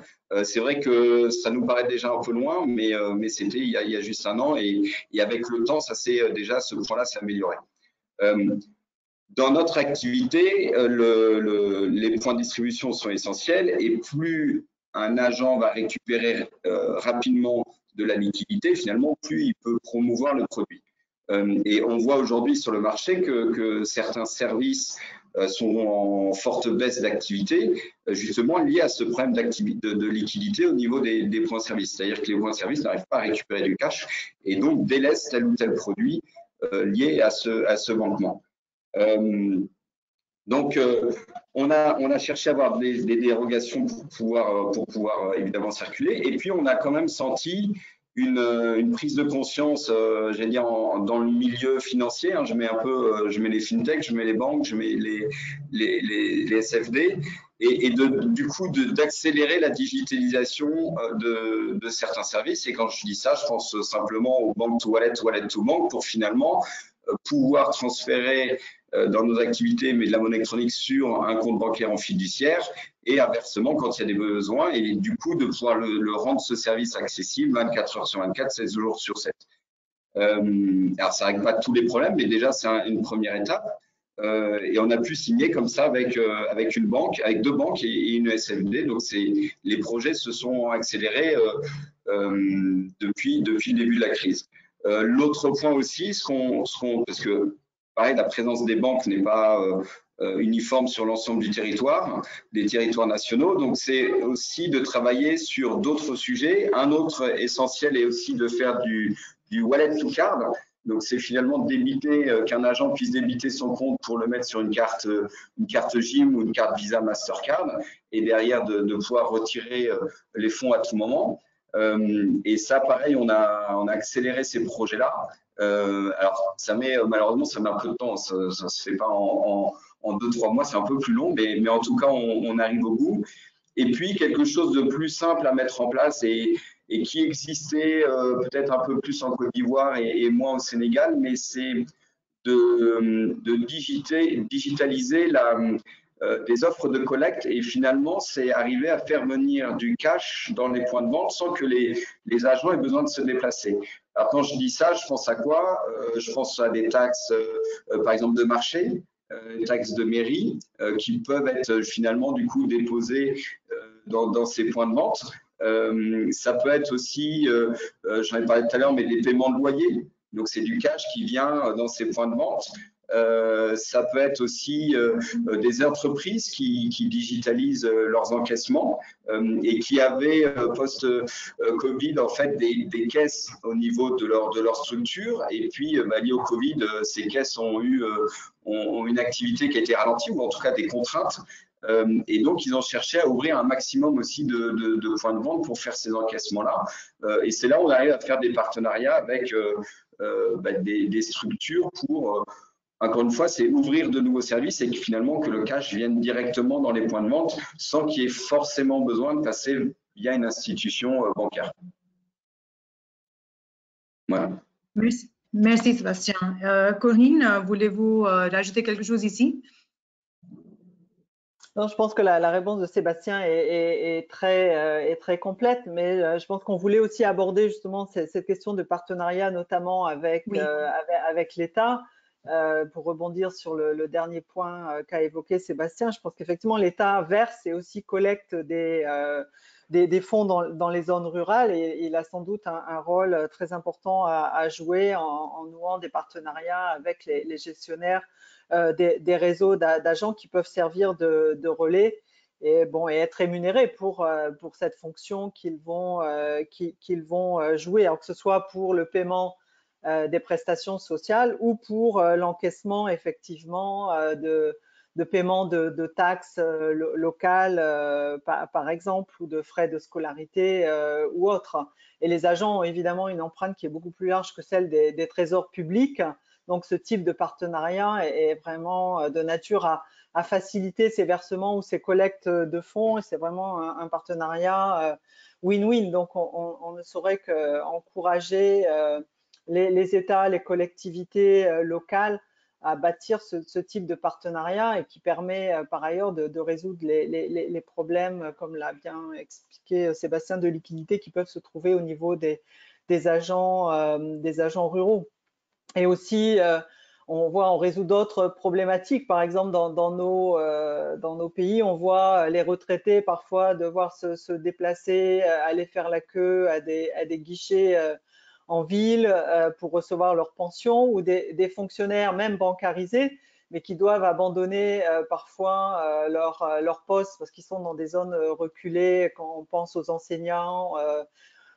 C'est vrai que ça nous paraît déjà un peu loin, mais c'était il y a juste un an, et avec le temps, ce point-là s'est amélioré. Dans notre activité, les points de distribution sont essentiels, et plus un agent va récupérer rapidement de la liquidité, finalement, plus il peut promouvoir le produit. Et on voit aujourd'hui sur le marché que certains services sont en forte baisse d'activité, justement liés à ce problème de liquidité au niveau des points de service. C'est-à-dire que les points de service n'arrivent pas à récupérer du cash et donc délaissent tel ou tel produit lié à ce manquement. Donc, on a cherché à avoir des dérogations pour pouvoir évidemment circuler. Et puis, on a quand même senti une prise de conscience, j'allais dire, dans le milieu financier. Je mets les fintechs, je mets les banques, je mets les SFD, et du coup d'accélérer la digitalisation de certains services. Et quand je dis ça, je pense simplement aux bank to wallet, wallet to bank, pour finalement pouvoir transférer dans nos activités, mais de la monnaie électronique sur un compte bancaire en fiduciaire, et inversement quand il y a des besoins, et du coup de pouvoir le rendre ce service accessible 24 heures sur 24, 16 jours sur 7. Alors ça ne règle pas tous les problèmes, mais déjà c'est une première étape. Et on a pu signer comme ça avec une banque, avec 2 banques et une SFD. Donc les projets se sont accélérés depuis le début de la crise. L'autre point aussi, parce que pareil, la présence des banques n'est pas uniforme sur l'ensemble du territoire, des territoires nationaux. Donc c'est aussi de travailler sur d'autres sujets. Un autre essentiel est aussi de faire du wallet to card. Donc, c'est finalement débiter, qu'un agent puisse débiter son compte pour le mettre sur une carte GIM ou une carte Visa Mastercard et derrière de pouvoir retirer les fonds à tout moment. Et ça, pareil, on a accéléré ces projets-là. Alors, malheureusement, ça met un peu de temps. Ça se fait pas en 2-3 mois, c'est un peu plus long, mais en tout cas, on arrive au bout. Et puis, quelque chose de plus simple à mettre en place et qui existait peut-être un peu plus en Côte d'Ivoire et moins au Sénégal, mais c'est de digitaliser des offres de collecte et finalement, c'est arriver à faire venir du cash dans les points de vente sans que les agents aient besoin de se déplacer. Alors, quand je dis ça, je pense à quoi? Je pense à des taxes, par exemple, de marché, taxes de mairie, qui peuvent être finalement du coup déposées dans ces points de vente. Ça peut être aussi, j'en ai parlé tout à l'heure, mais des paiements de loyer. Donc, c'est du cash qui vient dans ces points de vente. Ça peut être aussi des entreprises qui digitalisent leurs encaissements et qui avaient post-Covid en fait des caisses au niveau de leur structure. Et puis, lié au Covid, ces caisses ont eu une activité qui a été ralentie ou en tout cas des contraintes. Et donc, ils ont cherché à ouvrir un maximum aussi de points de vente pour faire ces encaissements-là. Et c'est là où on arrive à faire des partenariats avec des structures pour, encore une fois, c'est ouvrir de nouveaux services et que finalement que le cash vienne directement dans les points de vente sans qu'il y ait forcément besoin de passer via une institution bancaire. Voilà. Merci Sébastien. Corinne, voulez-vous rajouter quelque chose ici? Non, je pense que la réponse de Sébastien est très complète, mais je pense qu'on voulait aussi aborder justement cette question de partenariat, notamment avec, oui. avec l'État. Pour rebondir sur le dernier point qu'a évoqué Sébastien, je pense qu'effectivement l'État verse et aussi collecte des fonds dans les zones rurales et il a sans doute un rôle très important à jouer en nouant des partenariats avec les gestionnaires des réseaux d'agents qui peuvent servir de relais et être rémunérés pour cette fonction qu'ils vont jouer, alors que ce soit pour le paiement des prestations sociales ou pour l'encaissement effectivement de paiement de taxes locales par exemple ou de frais de scolarité ou autres. Et les agents ont évidemment une empreinte qui est beaucoup plus large que celle des trésors publics. Donc, ce type de partenariat est vraiment de nature à faciliter ces versements ou ces collectes de fonds. Et c'est vraiment un partenariat win-win. Donc, on ne saurait qu'encourager les États, les collectivités locales à bâtir ce type de partenariat et qui permet par ailleurs de résoudre les problèmes, comme l'a bien expliqué Sébastien, de liquidité qui peuvent se trouver au niveau des agents ruraux. Et aussi, on résout d'autres problématiques. Par exemple, dans nos pays, on voit les retraités parfois devoir se déplacer, aller faire la queue à des guichets en ville pour recevoir leur pension ou des fonctionnaires même bancarisés, mais qui doivent abandonner parfois leur poste parce qu'ils sont dans des zones reculées, quand on pense aux enseignants,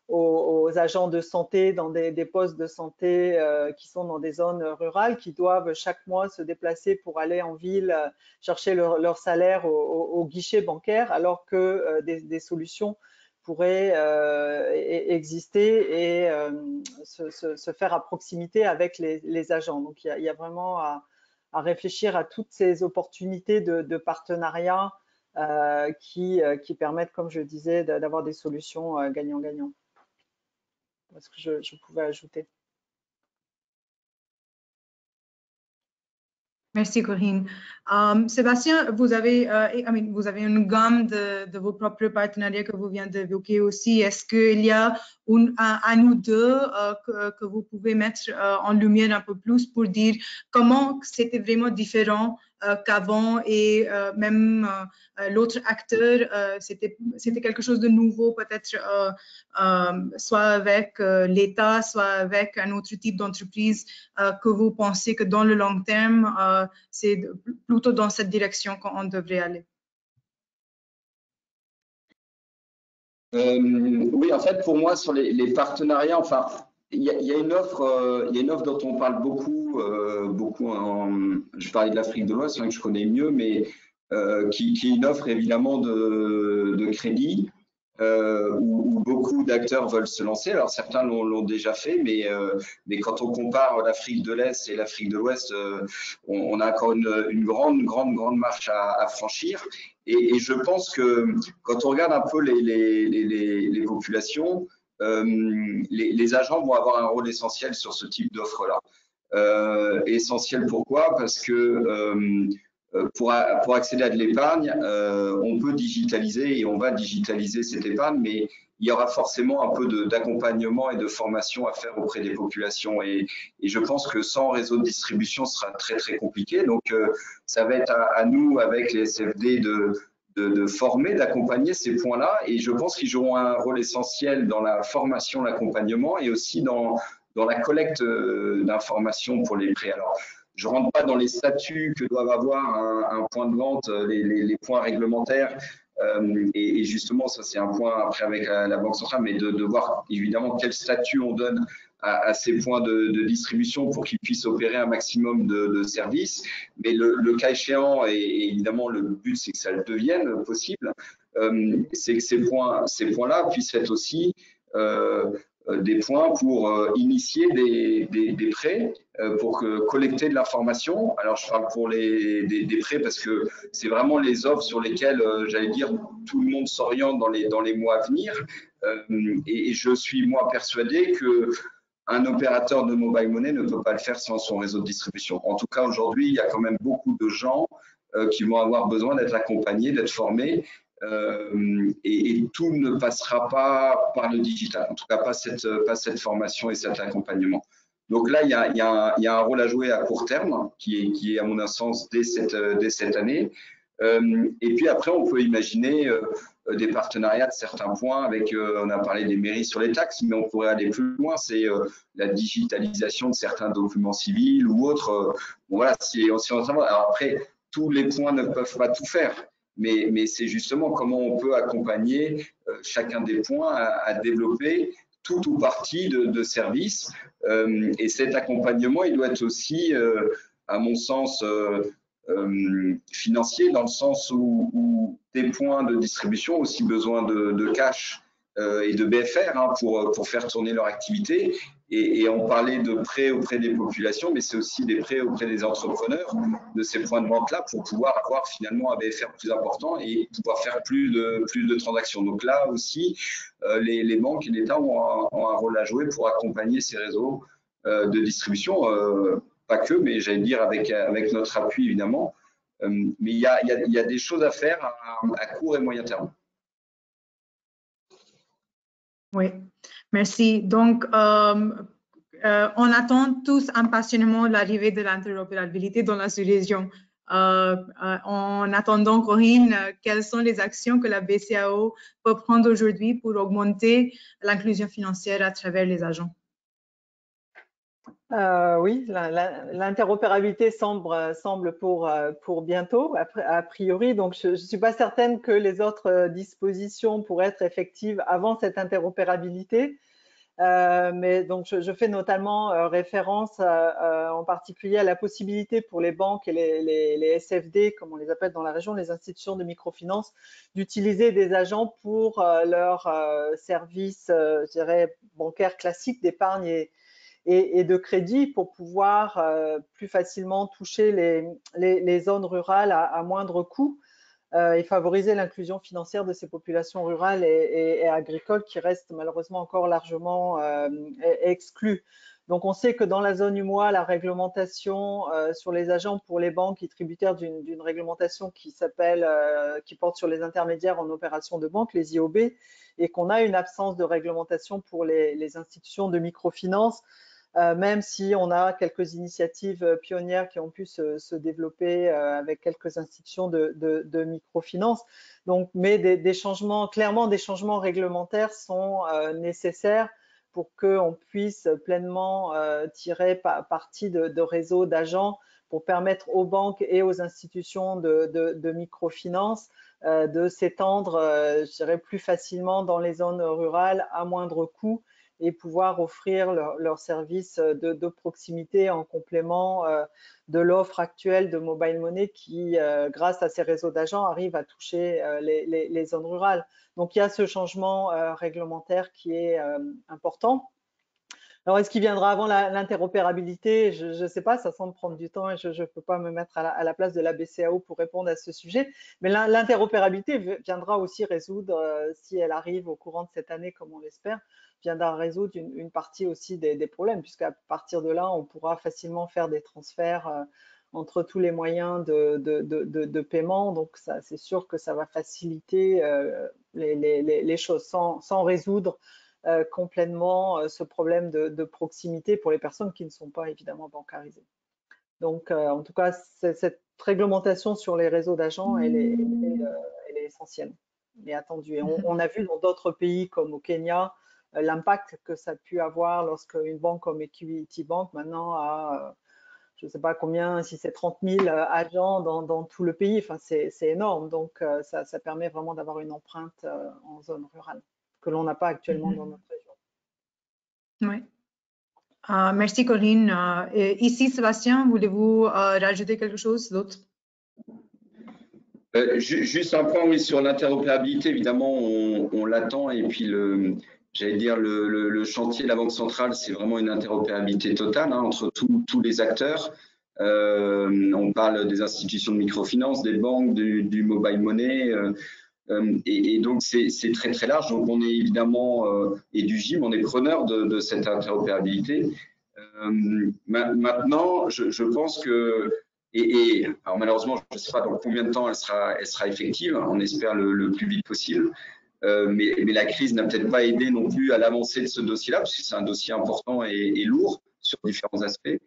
aux agents de santé dans des postes de santé qui sont dans des zones rurales, qui doivent chaque mois se déplacer pour aller en ville chercher leur salaire au guichet bancaire, alors que des solutions pourraient exister et se faire à proximité avec les agents. Donc, il y a vraiment à réfléchir à toutes ces opportunités de partenariat qui permettent, comme je disais, d'avoir des solutions gagnant-gagnant. Est-ce que je pouvais ajouter? Merci Corinne. Sébastien, vous avez une gamme de vos propres partenariats que vous venez d'évoquer aussi. Est-ce qu'il y a un ou deux que vous pouvez mettre en lumière un peu plus pour dire comment c'était vraiment différent qu'avant et même l'autre acteur, c'était quelque chose de nouveau, peut-être soit avec l'État, soit avec un autre type d'entreprise que vous pensez que dans le long terme, c'est plutôt dans cette direction qu'on devrait aller. Oui, en fait, pour moi, sur les partenariats, enfin, il y a une offre, dont on parle beaucoup, je parlais de l'Afrique de l'Ouest, que je connais mieux, mais qui est une offre évidemment de crédit où beaucoup d'acteurs veulent se lancer. Alors certains l'ont déjà fait, mais quand on compare l'Afrique de l'Est et l'Afrique de l'Ouest, on a encore une grande marche à franchir. Et je pense que quand on regarde un peu les populations, les agents vont avoir un rôle essentiel sur ce type d'offre-là. Essentiel pourquoi? Parce que pour accéder à de l'épargne, on peut digitaliser et on va digitaliser cette épargne, mais il y aura forcément un peu d'accompagnement et de formation à faire auprès des populations. Et je pense que sans réseau de distribution, ce sera très compliqué. Donc, ça va être à nous, avec les SFD, de former, d'accompagner ces points-là. Et je pense qu'ils joueront un rôle essentiel dans la formation, l'accompagnement et aussi dans la collecte d'informations pour les prêts. Alors, je ne rentre pas dans les statuts que doivent avoir un point de vente, les points réglementaires. Et justement, ça c'est un point après avec la Banque centrale, mais de voir évidemment quel statut on donne à ces points de distribution pour qu'ils puissent opérer un maximum de services. Mais le cas échéant, et évidemment le but c'est que ça le devienne possible, c'est que ces points-là puissent être aussi des points pour initier des prêts, pour collecter de l'information. Alors, je parle pour des prêts parce que c'est vraiment les offres sur lesquelles, j'allais dire, tout le monde s'oriente dans les mois à venir. Et je suis, moi, persuadé que un opérateur de mobile money ne peut pas le faire sans son réseau de distribution. En tout cas, aujourd'hui, il y a quand même beaucoup de gens qui vont avoir besoin d'être accompagnés, d'être formés. Et tout ne passera pas par le digital, en tout cas pas cette formation et cet accompagnement. Donc là, il y a un rôle à jouer à court terme qui est à mon sens dès cette année. Et puis après, on peut imaginer des partenariats de certains points avec, on a parlé des mairies sur les taxes, mais on pourrait aller plus loin, c'est la digitalisation de certains documents civils ou autres. Bon, voilà, alors après, tous les points ne peuvent pas tout faire. Mais c'est justement comment on peut accompagner chacun des points à développer tout ou partie de services. Et cet accompagnement, il doit être aussi, à mon sens, financier, dans le sens où des points de distribution ont aussi besoin de cash et de BFR pour faire tourner leur activité. Et on parlait de prêts auprès des populations, mais c'est aussi des prêts auprès des entrepreneurs de ces points de vente-là pour pouvoir avoir finalement un BFR plus important et pouvoir faire plus de transactions. Donc là aussi, les banques et l'État ont un rôle à jouer pour accompagner ces réseaux de distribution, pas que, mais j'allais dire avec notre appui évidemment. Mais il y a des choses à faire à court et moyen terme. Oui, merci. Donc, on attend tous impatiemment l'arrivée de l'interopérabilité dans la sous-région. En attendant, Corinne, quelles sont les actions que la BCAO peut prendre aujourd'hui pour augmenter l'inclusion financière à travers les agents? Oui, l'interopérabilité semble pour bientôt, a priori. Donc, je ne suis pas certaine que les autres dispositions pourraient être effectives avant cette interopérabilité. Mais donc, je fais notamment référence en particulier à la possibilité pour les banques et les SFD, comme on les appelle dans la région, les institutions de microfinance, d'utiliser des agents pour leurs services, je dirais, bancaires classiques d'épargne et de crédit pour pouvoir plus facilement toucher les zones rurales à moindre coût et favoriser l'inclusion financière de ces populations rurales et agricoles qui restent malheureusement encore largement exclues. Donc, on sait que dans la zone UMOA, la réglementation sur les agents pour les banques est tributaire d'une réglementation qui porte sur les intermédiaires en opération de banque, les IOB, et qu'on a une absence de réglementation pour les institutions de microfinance, même si on a quelques initiatives pionnières qui ont pu se développer avec quelques institutions de microfinance. Donc, mais clairement, des changements réglementaires sont nécessaires pour qu'on puisse pleinement tirer parti de réseaux d'agents pour permettre aux banques et aux institutions de microfinance de s'étendre, je dirais, plus facilement dans les zones rurales à moindre coût et pouvoir offrir leurs services de proximité en complément de l'offre actuelle de mobile money qui, grâce à ces réseaux d'agents, arrive à toucher les zones rurales. Donc, il y a ce changement réglementaire qui est important. Alors, est-ce qu'il viendra avant l'interopérabilité? Je ne sais pas, ça semble prendre du temps et je ne peux pas me mettre à la place de la BCAO pour répondre à ce sujet. Mais l'interopérabilité viendra aussi résoudre, si elle arrive au courant de cette année, comme on l'espère, viendra résoudre une partie aussi des problèmes, puisqu'à partir de là, on pourra facilement faire des transferts entre tous les moyens de paiement. Donc, c'est sûr que ça va faciliter les choses sans résoudre complètement ce problème de proximité pour les personnes qui ne sont pas évidemment bancarisées. Donc, en tout cas, cette réglementation sur les réseaux d'agents, elle est essentielle et attendue. Et on a vu dans d'autres pays comme au Kenya l'impact que ça a pu avoir lorsque une banque comme Equity Bank maintenant a, je ne sais pas combien, si c'est 30 000 agents dans tout le pays. Enfin, c'est énorme. Donc, ça permet vraiment d'avoir une empreinte en zone rurale que l'on n'a pas actuellement dans notre région. Oui. Merci Corinne. Ici, Sébastien, voulez-vous rajouter quelque chose d'autre? Juste un point, oui, sur l'interopérabilité, évidemment, on l'attend. Et puis, j'allais dire, le chantier de la Banque centrale, c'est vraiment une interopérabilité totale entre tous les acteurs. On parle des institutions de microfinance, des banques, du mobile money. Et donc, c'est très, très large. Donc, on est évidemment, et du GIM, on est preneur de cette interopérabilité. Maintenant, je pense que, alors malheureusement, je ne sais pas dans combien de temps elle sera effective, on espère le plus vite possible. Mais la crise n'a peut-être pas aidé non plus à l'avancée de ce dossier-là, parce que c'est un dossier important et lourd sur différents aspects.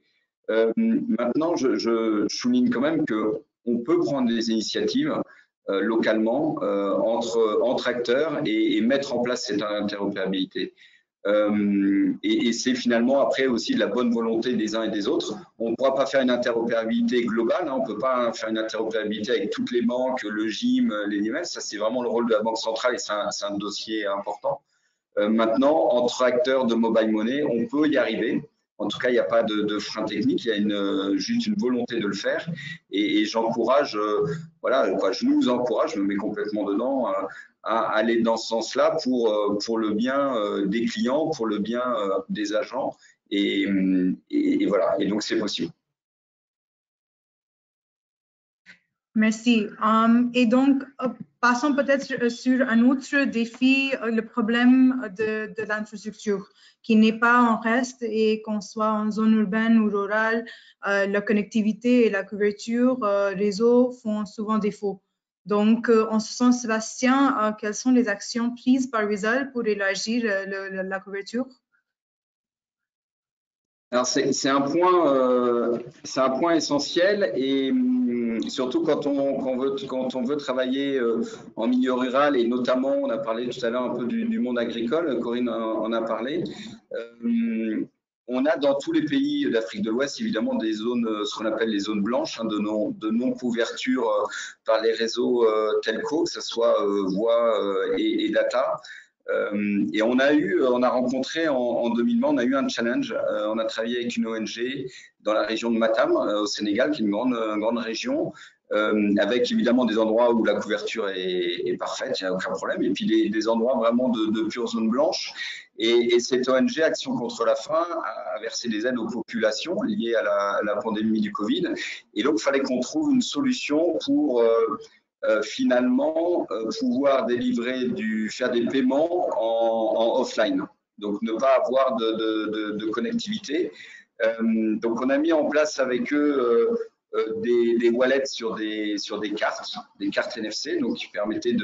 Maintenant, je souligne quand même qu'on peut prendre des initiatives localement entre acteurs et mettre en place cette interopérabilité. Et c'est finalement après aussi de la bonne volonté des uns et des autres. On ne pourra pas faire une interopérabilité globale, on ne peut pas faire une interopérabilité avec toutes les banques, le GIM, les NIMES. Ça, c'est vraiment le rôle de la Banque centrale et c'est un dossier important. Maintenant, entre acteurs de mobile money, on peut y arriver. En tout cas, il n'y a pas de frein technique, il y a juste une volonté de le faire. Et j'encourage, voilà, je nous encourage, je me mets complètement dedans, à aller dans ce sens-là pour le bien des clients, pour le bien des agents. Et voilà, et donc c'est possible. Merci. Et donc, passons peut-être sur un autre défi, le problème de l'infrastructure, qui n'est pas en reste et qu'on soit en zone urbaine ou rurale, la connectivité et la couverture réseau font souvent défaut. Donc, en ce sens, Sébastien, quelles sont les actions prises par Wizall pour élargir la couverture? Alors c'est un point essentiel et surtout quand on veut travailler en milieu rural et notamment on a parlé tout à l'heure un peu du monde agricole, Corinne en a parlé. On a dans tous les pays d'Afrique de l'Ouest évidemment des zones, ce qu'on appelle les zones blanches, de non-couverture par les réseaux telco, que ce soit voix et data. Et on a rencontré en 2020, on a eu un challenge. On a travaillé avec une ONG dans la région de Matam, au Sénégal, qui est une grande région, avec évidemment des endroits où la couverture est parfaite, il n'y a aucun problème, et puis des endroits vraiment de pure zone blanche. Et cette ONG, Action contre la faim, a versé des aides aux populations liées à la pandémie du Covid. Et donc, il fallait qu'on trouve une solution pour finalement pouvoir faire des paiements en offline. donc ne pas avoir de connectivité. Donc on a mis en place avec eux des wallets sur des cartes NFC, donc qui permettaient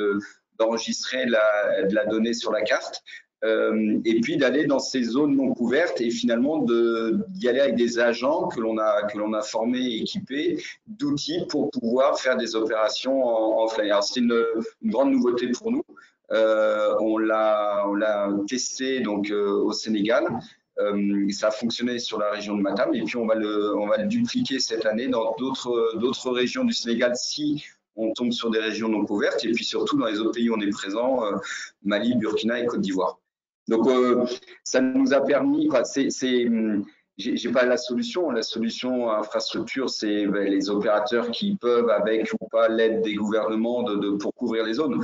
d'enregistrer de la donnée sur la carte. Et puis d'aller dans ces zones non couvertes et finalement d'y aller avec des agents que l'on a formés et équipés d'outils pour pouvoir faire des opérations en offline. Alors c'est une grande nouveauté pour nous. On l'a testé donc au Sénégal. Ça a fonctionné sur la région de Matam et puis on va le dupliquer cette année dans d'autres régions du Sénégal si on tombe sur des régions non couvertes et puis surtout dans les autres pays où on est présent, Mali, Burkina et Côte d'Ivoire. Donc ça nous a permis, j'ai pas la solution. La solution infrastructure, c'est les opérateurs qui peuvent, avec ou pas l'aide des gouvernements, pour couvrir les zones.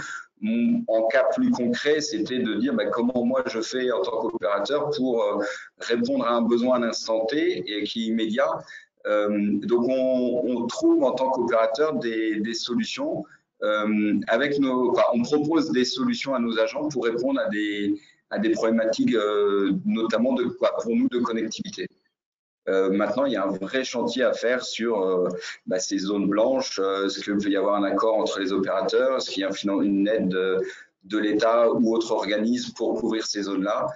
En cas plus concret, c'était de dire comment moi je fais en tant qu'opérateur pour répondre à un besoin à l'instant T et qui est immédiat. Donc on trouve en tant qu'opérateur des solutions on propose des solutions à nos agents pour répondre à des problématiques notamment pour nous de connectivité. Maintenant, il y a un vrai chantier à faire sur ces zones blanches. Est-ce qu'il peut y avoir un accord entre les opérateurs? Est-ce qu'il y a une aide de l'État ou autre organisme pour couvrir ces zones-là,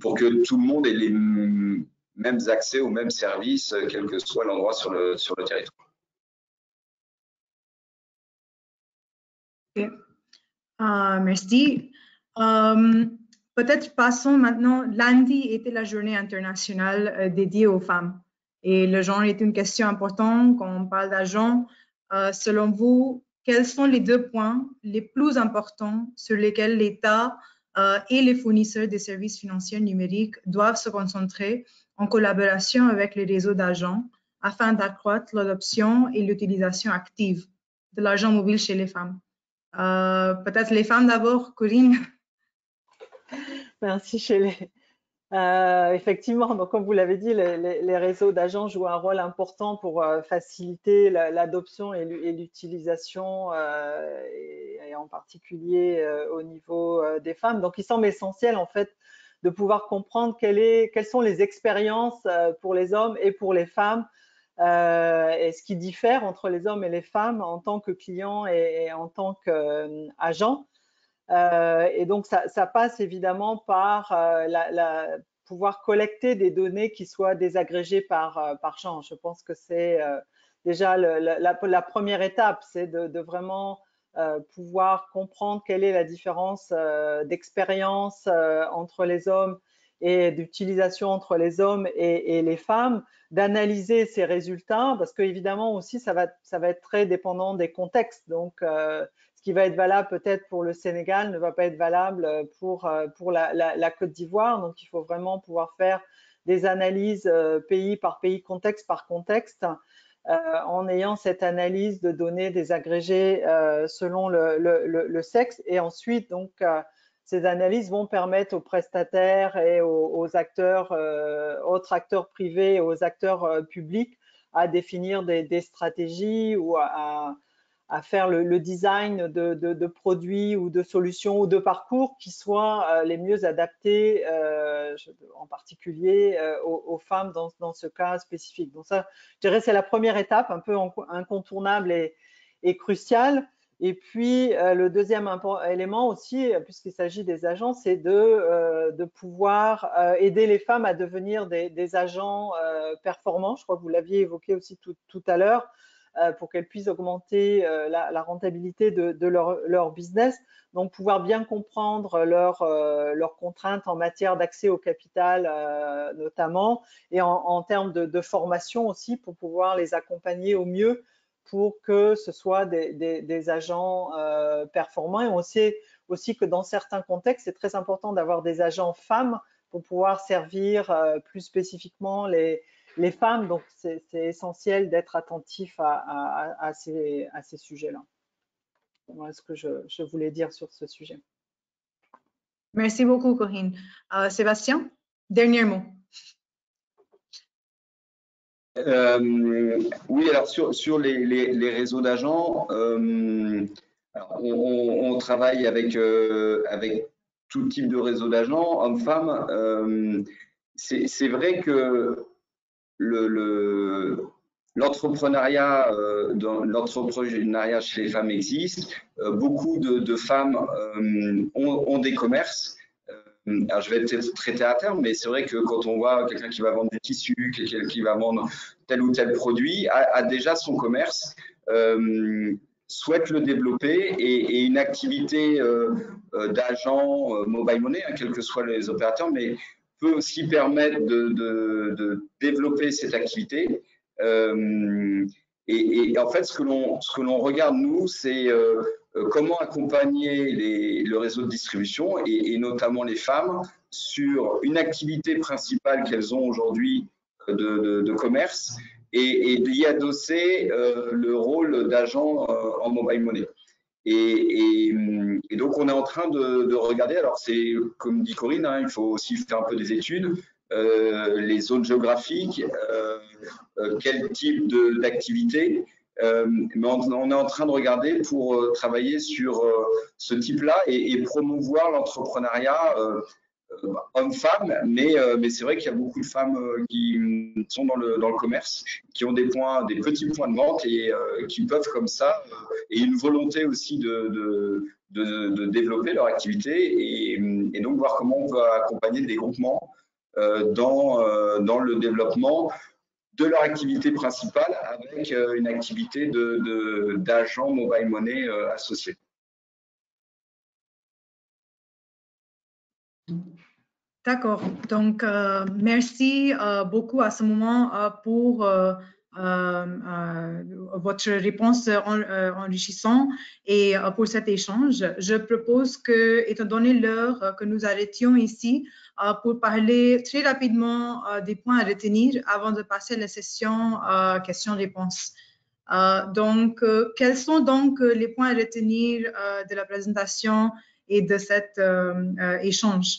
pour que tout le monde ait les mêmes accès aux mêmes services, quel que soit l'endroit sur le territoire. Okay. Merci. Peut-être passons maintenant. Lundi était la journée internationale dédiée aux femmes. Et le genre est une question importante quand on parle d'argent. Selon vous, quels sont les 2 points les plus importants sur lesquels l'État et les fournisseurs des services financiers numériques doivent se concentrer en collaboration avec les réseaux d'agents afin d'accroître l'adoption et l'utilisation active de l'argent mobile chez les femmes? Peut-être les femmes d'abord, Corinne. Merci Shelley. Effectivement, donc comme vous l'avez dit, les réseaux d'agents jouent un rôle important pour faciliter l'adoption et l'utilisation, et en particulier au niveau des femmes. Donc, il semble essentiel en fait de pouvoir comprendre quelles sont les expériences pour les hommes et pour les femmes, et ce qui diffère entre les hommes et les femmes en tant que clients et en tant qu'agents. Et donc, ça passe évidemment par pouvoir collecter des données qui soient désagrégées par genre. Je pense que c'est déjà la première étape, c'est de vraiment pouvoir comprendre quelle est la différence d'expérience entre les hommes et d'utilisation entre les hommes et les femmes, d'analyser ces résultats, parce qu'évidemment aussi, ça va être très dépendant des contextes. Donc, ce qui va être valable peut-être pour le Sénégal ne va pas être valable pour la Côte d'Ivoire. Donc, il faut vraiment pouvoir faire des analyses pays par pays, contexte par contexte, en ayant cette analyse de données désagrégées selon le sexe. Et ensuite, donc, ces analyses vont permettre aux prestataires et aux acteurs, autres acteurs privés et aux acteurs publics à définir des stratégies ou à faire le design de produits ou de solutions ou de parcours qui soient les mieux adaptés, en particulier aux femmes dans ce cas spécifique. Donc ça, je dirais, c'est la première étape un peu incontournable et cruciale. Et puis, le deuxième élément aussi, puisqu'il s'agit des agents, c'est de pouvoir aider les femmes à devenir des agents performants. Je crois que vous l'aviez évoqué aussi tout à l'heure, pour qu'elles puissent augmenter la rentabilité de leur business. Donc, pouvoir bien comprendre leurs contraintes en matière d'accès au capital notamment, et en termes de formation aussi, pour pouvoir les accompagner au mieux pour que ce soit des agents performants. Et on sait aussi que dans certains contextes, c'est très important d'avoir des agents femmes pour pouvoir servir plus spécifiquement les femmes. Donc, c'est essentiel d'être attentif à ces sujets-là. Voilà ce que je voulais dire sur ce sujet. Merci beaucoup, Corinne. Sébastien, dernier mot. Oui, alors sur les réseaux d'agents, on travaille avec tout type de réseau d'agents, hommes-femmes. C'est vrai que l'entrepreneuriat chez les femmes existe. Beaucoup de femmes ont des commerces. Alors je vais être traité à terme, mais c'est vrai que quand on voit quelqu'un qui va vendre des tissus, quelqu'un qui va vendre tel ou tel produit, a déjà son commerce, souhaite le développer et une activité d'agent mobile money, hein, quels que soient les opérateurs, mais peut aussi permettre de développer cette activité. Et en fait, ce que l'on regarde, nous, c'est comment accompagner le réseau de distribution et notamment les femmes sur une activité principale qu'elles ont aujourd'hui de commerce et d'y adosser le rôle d'agent en mobile money. Et donc, on est en train de regarder, alors c'est comme dit Corinne, hein, il faut aussi faire un peu des études, les zones géographiques, quel type d'activité, mais on est en train de regarder pour travailler sur ce type-là et promouvoir l'entrepreneuriat hommes-femmes, mais c'est vrai qu'il y a beaucoup de femmes qui sont dans le commerce, qui ont des petits points de vente et qui peuvent comme ça, et une volonté aussi de développer leur activité et donc voir comment on peut accompagner des groupements dans le développement de leur activité principale avec une activité d'agent mobile money associé. D'accord. Donc, merci beaucoup à ce moment pour votre réponse enrichissante et pour cet échange. Je propose que, étant donné l'heure, que nous arrêtions ici pour parler très rapidement des points à retenir avant de passer à la session questions-réponses. Donc, quels sont donc les points à retenir de la présentation et de cet échange?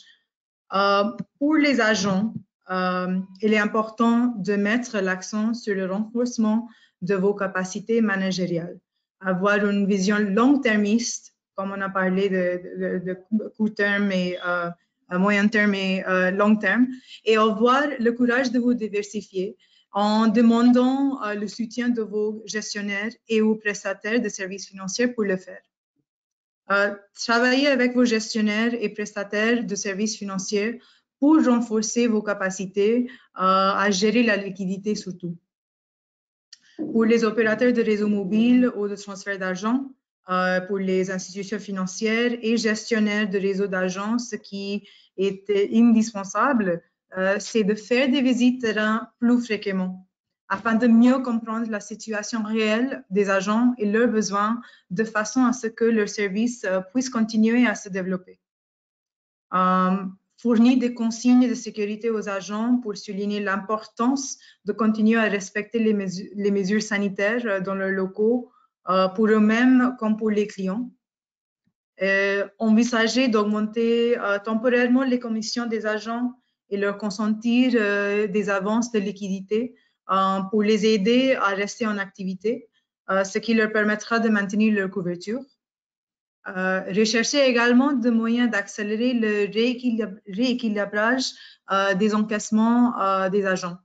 Pour les agents, il est important de mettre l'accent sur le renforcement de vos capacités managériales, avoir une vision long-termiste, comme on a parlé de court terme et moyen terme et long terme, et avoir le courage de vous diversifier en demandant le soutien de vos gestionnaires et ou prestataires de services financiers pour le faire. Travaillez avec vos gestionnaires et prestataires de services financiers pour renforcer vos capacités à gérer la liquidité surtout. Pour les opérateurs de réseau mobile ou de transfert d'argent, pour les institutions financières et gestionnaires de réseau d'argent, ce qui est indispensable, c'est de faire des visites terrain plus fréquemment afin de mieux comprendre la situation réelle des agents et leurs besoins de façon à ce que leur service puisse continuer à se développer. Fournir des consignes de sécurité aux agents pour souligner l'importance de continuer à respecter les mesures sanitaires dans leurs locaux pour eux-mêmes comme pour les clients. Envisager d'augmenter temporairement les commissions des agents et leur consentir des avances de liquidité pour les aider à rester en activité, ce qui leur permettra de maintenir leur couverture. Rechercher également des moyens d'accélérer le rééquilibrage des encaissements des agents.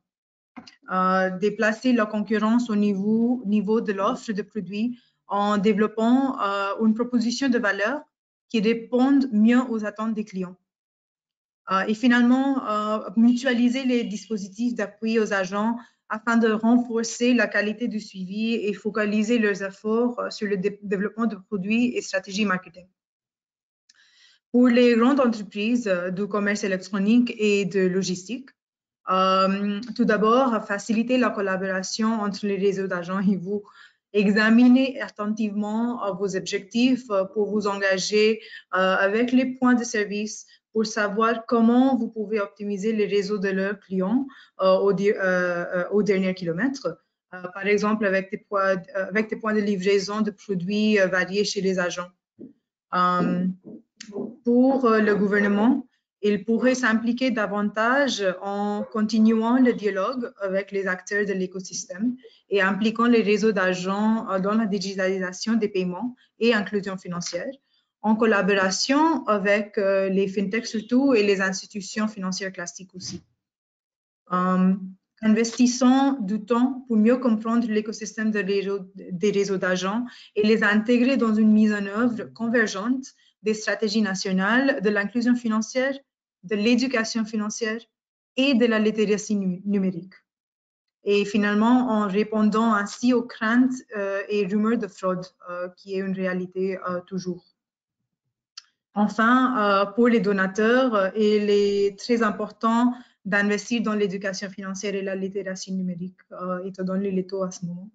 Déplacer la concurrence au niveau de l'offre de produits en développant une proposition de valeur qui réponde mieux aux attentes des clients. Et finalement, mutualiser les dispositifs d'appui aux agents afin de renforcer la qualité du suivi et focaliser leurs efforts sur le développement de produits et stratégies marketing. Pour les grandes entreprises du commerce électronique et de logistique, tout d'abord, faciliter la collaboration entre les réseaux d'agents et vous. Examinez attentivement vos objectifs pour vous engager avec les points de service pour savoir comment vous pouvez optimiser les réseaux de leurs clients au dernier kilomètre. Par exemple, avec des points de livraison de produits variés chez les agents. Pour le gouvernement, il pourrait s'impliquer davantage en continuant le dialogue avec les acteurs de l'écosystème et impliquant les réseaux d'agents dans la digitalisation des paiements et inclusion financière, en collaboration avec les fintechs surtout et les institutions financières classiques aussi. Investissons du temps pour mieux comprendre l'écosystème des réseaux d'agents et les intégrer dans une mise en œuvre convergente des stratégies nationales de l'inclusion financière, de l'éducation financière et de la littératie numérique. Et finalement, en répondant ainsi aux craintes et rumeurs de fraude, qui est une réalité toujours. Enfin, pour les donateurs, il est très important d'investir dans l'éducation financière et la littératie numérique, étant donné les taux à ce moment.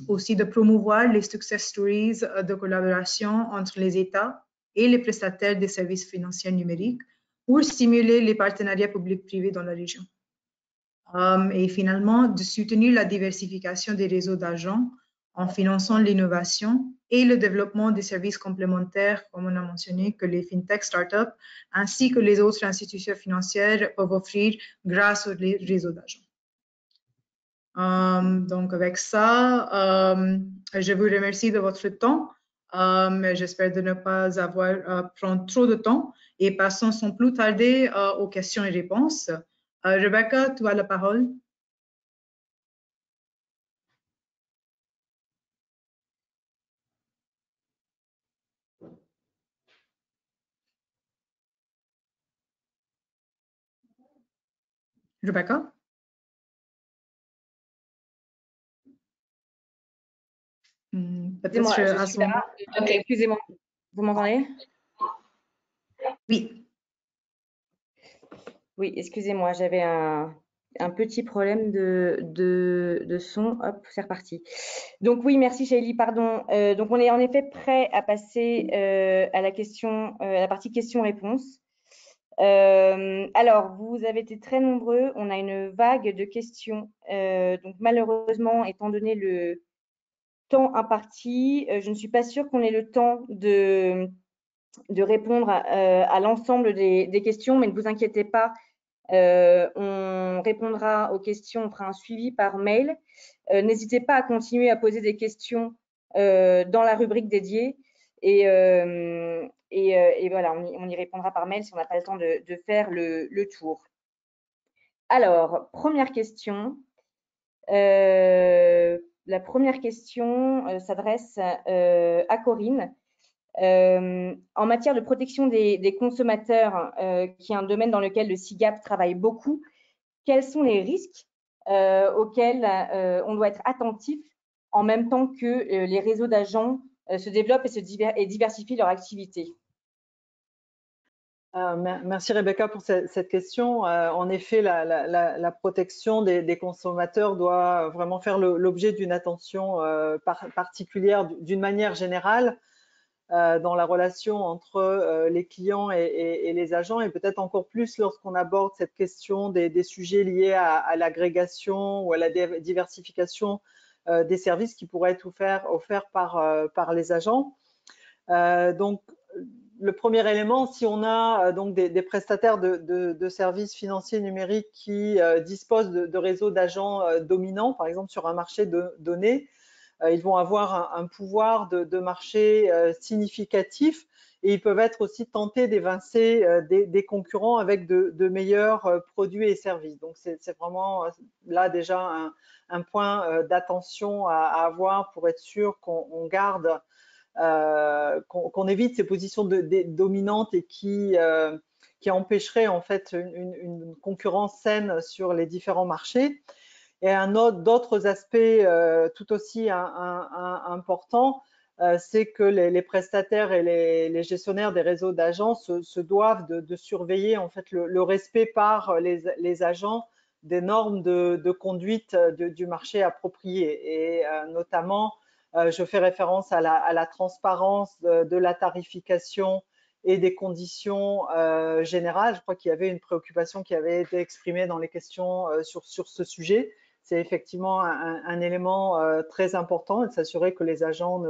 Aussi de promouvoir les success stories de collaboration entre les États et les prestataires des services financiers numériques pour stimuler les partenariats publics-privés dans la région. Et finalement, de soutenir la diversification des réseaux d'agents en finançant l'innovation et le développement des services complémentaires, comme on a mentionné, que les fintech startups ainsi que les autres institutions financières peuvent offrir grâce aux réseaux d'agents. Donc, avec ça, je vous remercie de votre temps. J'espère de ne pas avoir prendre trop de temps et passons sans plus tarder aux questions et réponses. Rebecca, tu as la parole. Rebecca? Excusez-moi, je suis là. Okay. Excusez-moi, vous m'entendez? Oui. Oui, excusez-moi, j'avais un petit problème de son. Hop, c'est reparti. Donc oui, merci Shaili, pardon. Donc on est en effet prêt à passer à la question, à la partie questions-réponses. Alors, vous avez été très nombreux. On a une vague de questions. Donc malheureusement, étant donné le temps imparti, je ne suis pas sûre qu'on ait le temps de répondre à l'ensemble des questions, mais ne vous inquiétez pas. On répondra aux questions, on fera un suivi par mail. N'hésitez pas à continuer à poser des questions dans la rubrique dédiée et voilà, on y répondra par mail si on n'a pas le temps de faire le tour. Alors, première question. La première question s'adresse à Corinne. En matière de protection des consommateurs, qui est un domaine dans lequel le SIGAP travaille beaucoup, quels sont les risques auxquels on doit être attentif en même temps que les réseaux d'agents se développent et diversifient leur activité? Merci Rebecca pour cette question. En effet, la protection des consommateurs doit vraiment faire l'objet d'une attention particulière d'une manière générale dans la relation entre les clients et les agents, et peut-être encore plus lorsqu'on aborde cette question des sujets liés à l'agrégation ou à la diversification des services qui pourraient être offerts par les agents. Donc, le premier élément, si on a donc des prestataires de services financiers numériques qui disposent de réseaux d'agents dominants, par exemple sur un marché donné, ils vont avoir un pouvoir de marché significatif et ils peuvent être aussi tentés d'évincer des concurrents avec de meilleurs produits et services. Donc, c'est vraiment là déjà un point d'attention à avoir pour être sûr qu'on garde, qu'on évite ces positions dominantes et qui empêcheraient en fait une concurrence saine sur les différents marchés. Et d'autres aspects tout aussi importants, c'est que les prestataires et les gestionnaires des réseaux d'agents se doivent de surveiller en fait le respect par les agents des normes de conduite du marché approprié. Et notamment, je fais référence à la transparence de la tarification et des conditions générales. Je crois qu'il y avait une préoccupation qui avait été exprimée dans les questions sur ce sujet. C'est effectivement un élément très important, de s'assurer que les agents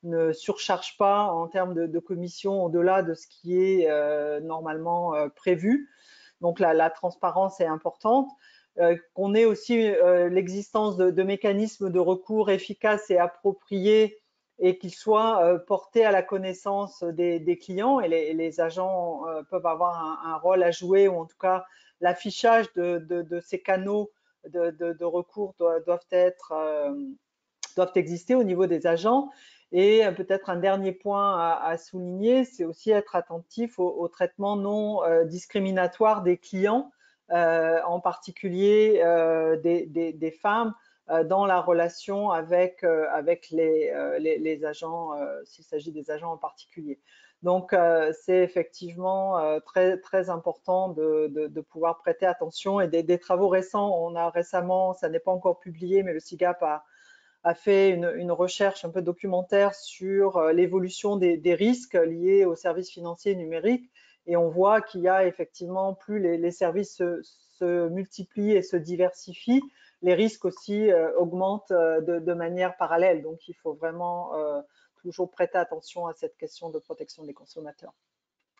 ne surchargent pas en termes de commissions au-delà de ce qui est normalement prévu. Donc la transparence est importante. Qu'on ait aussi l'existence de mécanismes de recours efficaces et appropriés et qu'ils soient portés à la connaissance des clients, et les agents peuvent avoir un rôle à jouer, ou en tout cas l'affichage de ces canaux de recours doivent exister au niveau des agents. Et peut-être un dernier point à souligner, c'est aussi être attentif au traitement non discriminatoire des clients, en particulier des femmes, dans la relation avec les agents, s'il s'agit des agents en particulier. Donc, c'est effectivement très, très important de pouvoir prêter attention. Et des travaux récents, on a récemment, ça n'est pas encore publié, mais le SIGAP a fait une recherche un peu documentaire sur l'évolution des risques liés aux services financiers numériques. Et on voit qu'il y a effectivement, plus les services se multiplient et se diversifient, les risques aussi augmentent de manière parallèle. Donc, il faut vraiment toujours prêter attention à cette question de protection des consommateurs.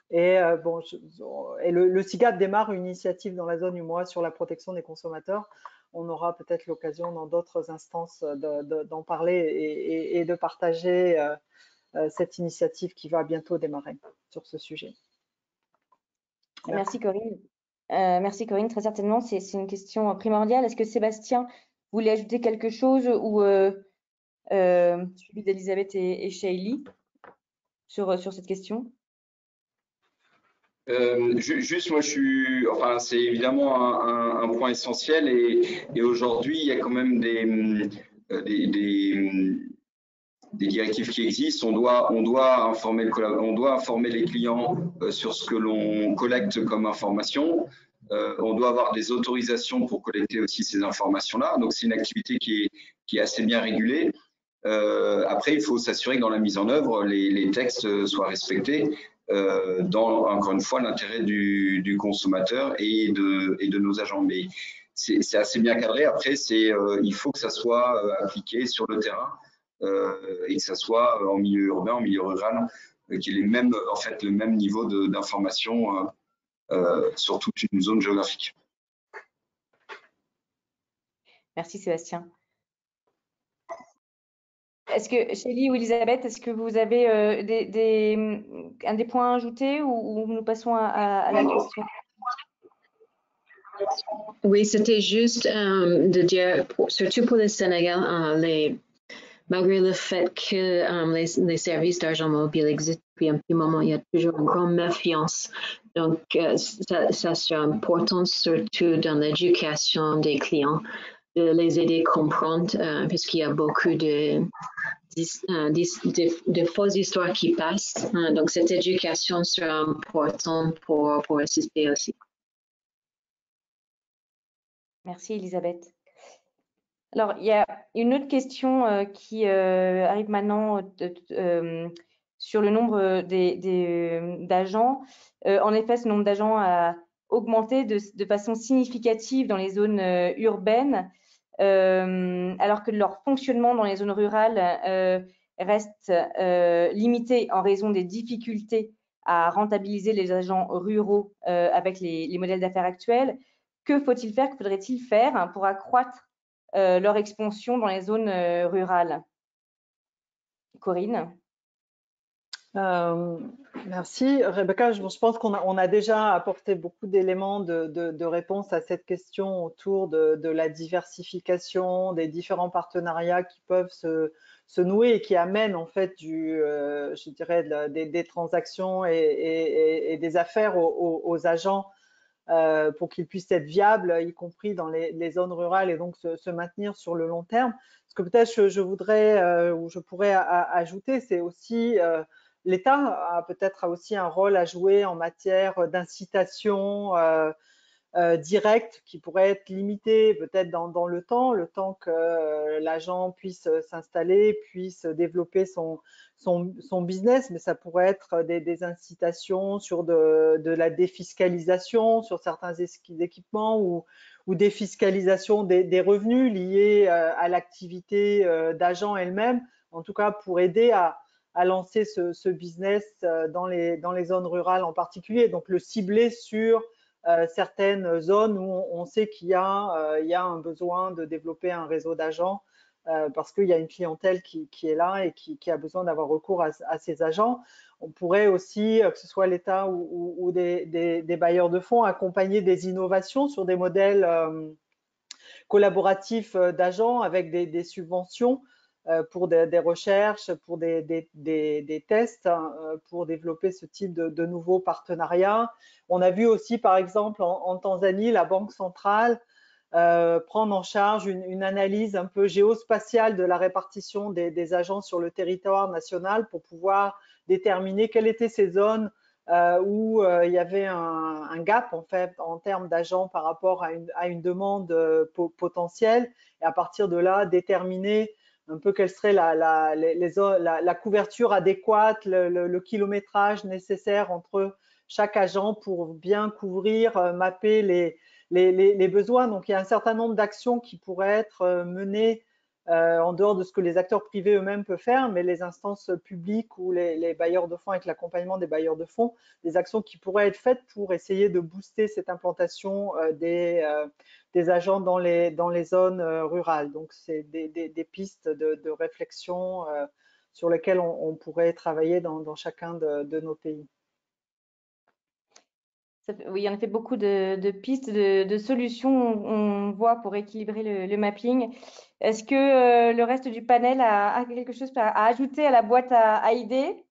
Et le SIGAP démarre une initiative dans la zone UMOA sur la protection des consommateurs. On aura peut-être l'occasion dans d'autres instances d'en parler et de partager cette initiative qui va bientôt démarrer sur ce sujet. Merci Corinne. Merci Corinne, très certainement, c'est une question primordiale. Est-ce que Sébastien voulait ajouter quelque chose, ou suivi d'Elisabeth et Shaili sur cette question? Juste, moi, c'est évidemment un point essentiel, et aujourd'hui, il y a quand même des directives qui existent. On doit informer les clients sur ce que l'on collecte comme information. On doit avoir des autorisations pour collecter aussi ces informations-là. Donc, c'est une activité qui est assez bien régulée. Après, il faut s'assurer que dans la mise en œuvre, les textes soient respectés, dans, encore une fois, l'intérêt du consommateur et de nos agents. Mais c'est assez bien cadré. Après, il faut que ça soit appliqué sur le terrain, et que ça soit en milieu urbain, en milieu rural, qu'il y ait le même niveau d'information sur toute une zone géographique. Merci Sébastien. Est-ce que, Shaili ou Elisabeth, est-ce que vous avez des points à ajouter, ou nous passons à la question? Oui, c'était juste de dire, surtout pour le Sénégal, malgré le fait que les services d'argent mobile existent depuis un petit moment, il y a toujours une grande méfiance. Donc, ça sera important, surtout dans l'éducation des clients, de les aider à comprendre, puisqu'il y a beaucoup de fausses histoires qui passent. Donc, cette éducation sera importante pour assister aussi. Merci, Elisabeth. Alors, il y a une autre question qui arrive maintenant sur le nombre d'agents. En effet, ce nombre d'agents a augmenté de façon significative dans les zones urbaines, alors que leur fonctionnement dans les zones rurales reste limité en raison des difficultés à rentabiliser les agents ruraux avec les modèles d'affaires actuels. Que faut-il faire, que faudrait-il faire pour accroître leur expansion dans les zones rurales? Corinne? Merci Rebecca. Je pense qu'on a déjà apporté beaucoup d'éléments de réponse à cette question autour de la diversification, des différents partenariats qui peuvent se nouer et qui amènent en fait je dirais des transactions et des affaires aux agents, pour qu'ils puissent être viables, y compris dans les zones rurales, et donc se maintenir sur le long terme. Ce que peut-être je voudrais ou je pourrais ajouter, c'est aussi l'État a peut-être aussi un rôle à jouer en matière d'incitation directe, qui pourrait être limitée peut-être dans le temps que l'agent puisse s'installer, puisse développer son business, mais ça pourrait être des incitations sur de la défiscalisation sur certains équipements, ou défiscalisation des revenus liés à l'activité d'agent elle-même, en tout cas pour aider à lancer ce business dans les zones rurales en particulier. Donc le cibler sur certaines zones où on sait qu'il y a un besoin de développer un réseau d'agents parce qu'il y a une clientèle qui est là et qui a besoin d'avoir recours à ces agents. On pourrait aussi, que ce soit l'État ou des bailleurs de fonds, accompagner des innovations sur des modèles collaboratifs d'agents avec des subventions pour des recherches, pour des tests, pour développer ce type de nouveaux partenariats. On a vu aussi, par exemple, en Tanzanie, la Banque centrale prendre en charge une analyse un peu géospatiale de la répartition des agents sur le territoire national pour pouvoir déterminer quelles étaient ces zones où il y avait un gap en fait en termes d'agents par rapport à une demande potentielle, et à partir de là déterminer un peu quelle serait la couverture adéquate, le kilométrage nécessaire entre chaque agent pour bien couvrir, mapper les besoins. Donc, il y a un certain nombre d'actions qui pourraient être menées en dehors de ce que les acteurs privés eux-mêmes peuvent faire, mais les instances publiques ou les bailleurs de fonds avec l'accompagnement des bailleurs de fonds, des actions qui pourraient être faites pour essayer de booster cette implantation des agents dans les zones rurales. Donc, c'est des pistes de réflexion sur lesquelles on pourrait travailler dans chacun de nos pays. Oui, en effet, beaucoup de pistes, de solutions on voit pour équilibrer le mapping. Est-ce que le reste du panel a quelque chose à ajouter à la boîte à idées?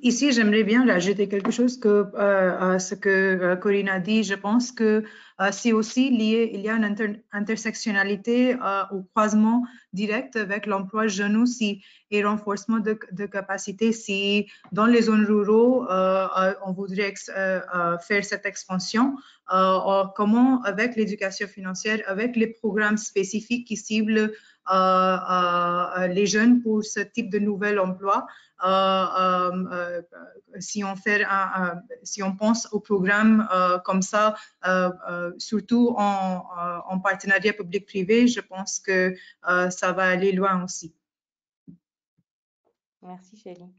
Ici, j'aimerais bien rajouter quelque chose à ce que Corinne a dit. Je pense que c'est aussi lié, il y a une intersectionnalité au croisement direct avec l'emploi jeune aussi et renforcement de capacité. Si dans les zones rurales, on voudrait faire cette expansion, comment avec l'éducation financière, avec les programmes spécifiques qui ciblent les jeunes pour ce type de nouvel emploi, si on pense au programme comme ça, surtout en partenariat public-privé, je pense que ça va aller loin aussi. Merci, Chélie.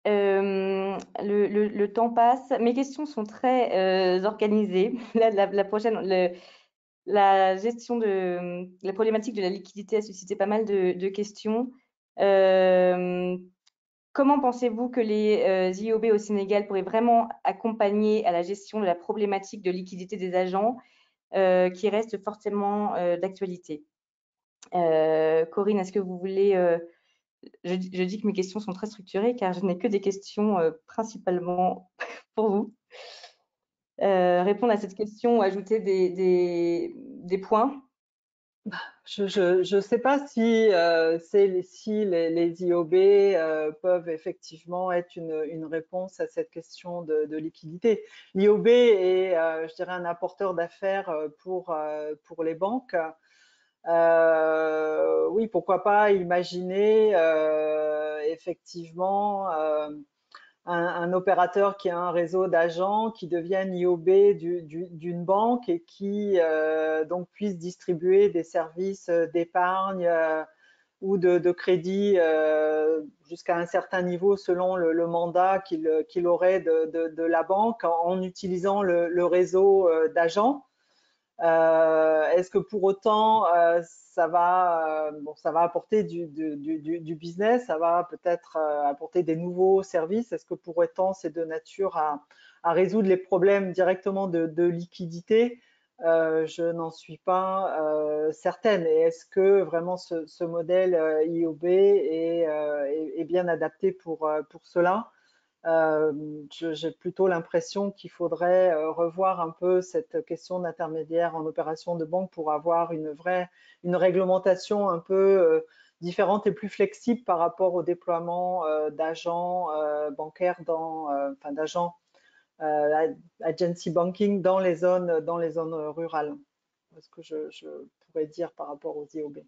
Le temps passe. Mes questions sont très organisées. La prochaine, la gestion de la problématique de la liquidité a suscité pas mal de questions. Comment pensez-vous que les IOB au Sénégal pourraient vraiment accompagner à la gestion de la problématique de liquidité des agents qui reste fortement d'actualité? Corinne, est-ce que vous voulez… je dis que mes questions sont très structurées car je n'ai que des questions principalement pour vous. Répondre à cette question ou ajouter des points? Je ne sais pas si les IOB peuvent effectivement être une réponse à cette question de liquidité. L'IOB est, je dirais, un apporteur d'affaires pour les banques. Oui, pourquoi pas imaginer effectivement un opérateur qui a un réseau d'agents qui devienne IOB d'une banque et qui donc puisse distribuer des services d'épargne ou de crédit jusqu'à un certain niveau selon le mandat qu'il aurait de la banque en utilisant le réseau d'agents. Est-ce que pour autant ça va apporter du business, ça va peut-être apporter des nouveaux services? Est-ce que pour autant c'est de nature à résoudre les problèmes directement de liquidité? Je n'en suis pas certaine. Et est-ce que vraiment ce modèle IOB est bien adapté pour cela? J'ai plutôt l'impression qu'il faudrait revoir un peu cette question d'intermédiaire en opération de banque pour avoir une réglementation un peu différente et plus flexible par rapport au déploiement d'agents bancaires d'agents agency banking dans les zones rurales. Ce que je pourrais dire par rapport aux IOB.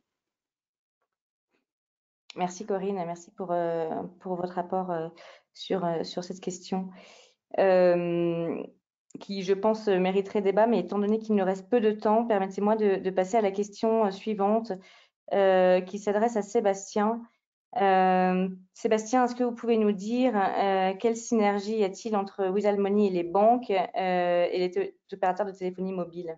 Merci Corinne, merci pour votre rapport sur cette question qui, je pense, mériterait débat, mais étant donné qu'il nous reste peu de temps, permettez-moi de passer à la question suivante qui s'adresse à Sébastien. Sébastien, est-ce que vous pouvez nous dire quelle synergie y a-t-il entre Wizall Money et les banques et les opérateurs de téléphonie mobile?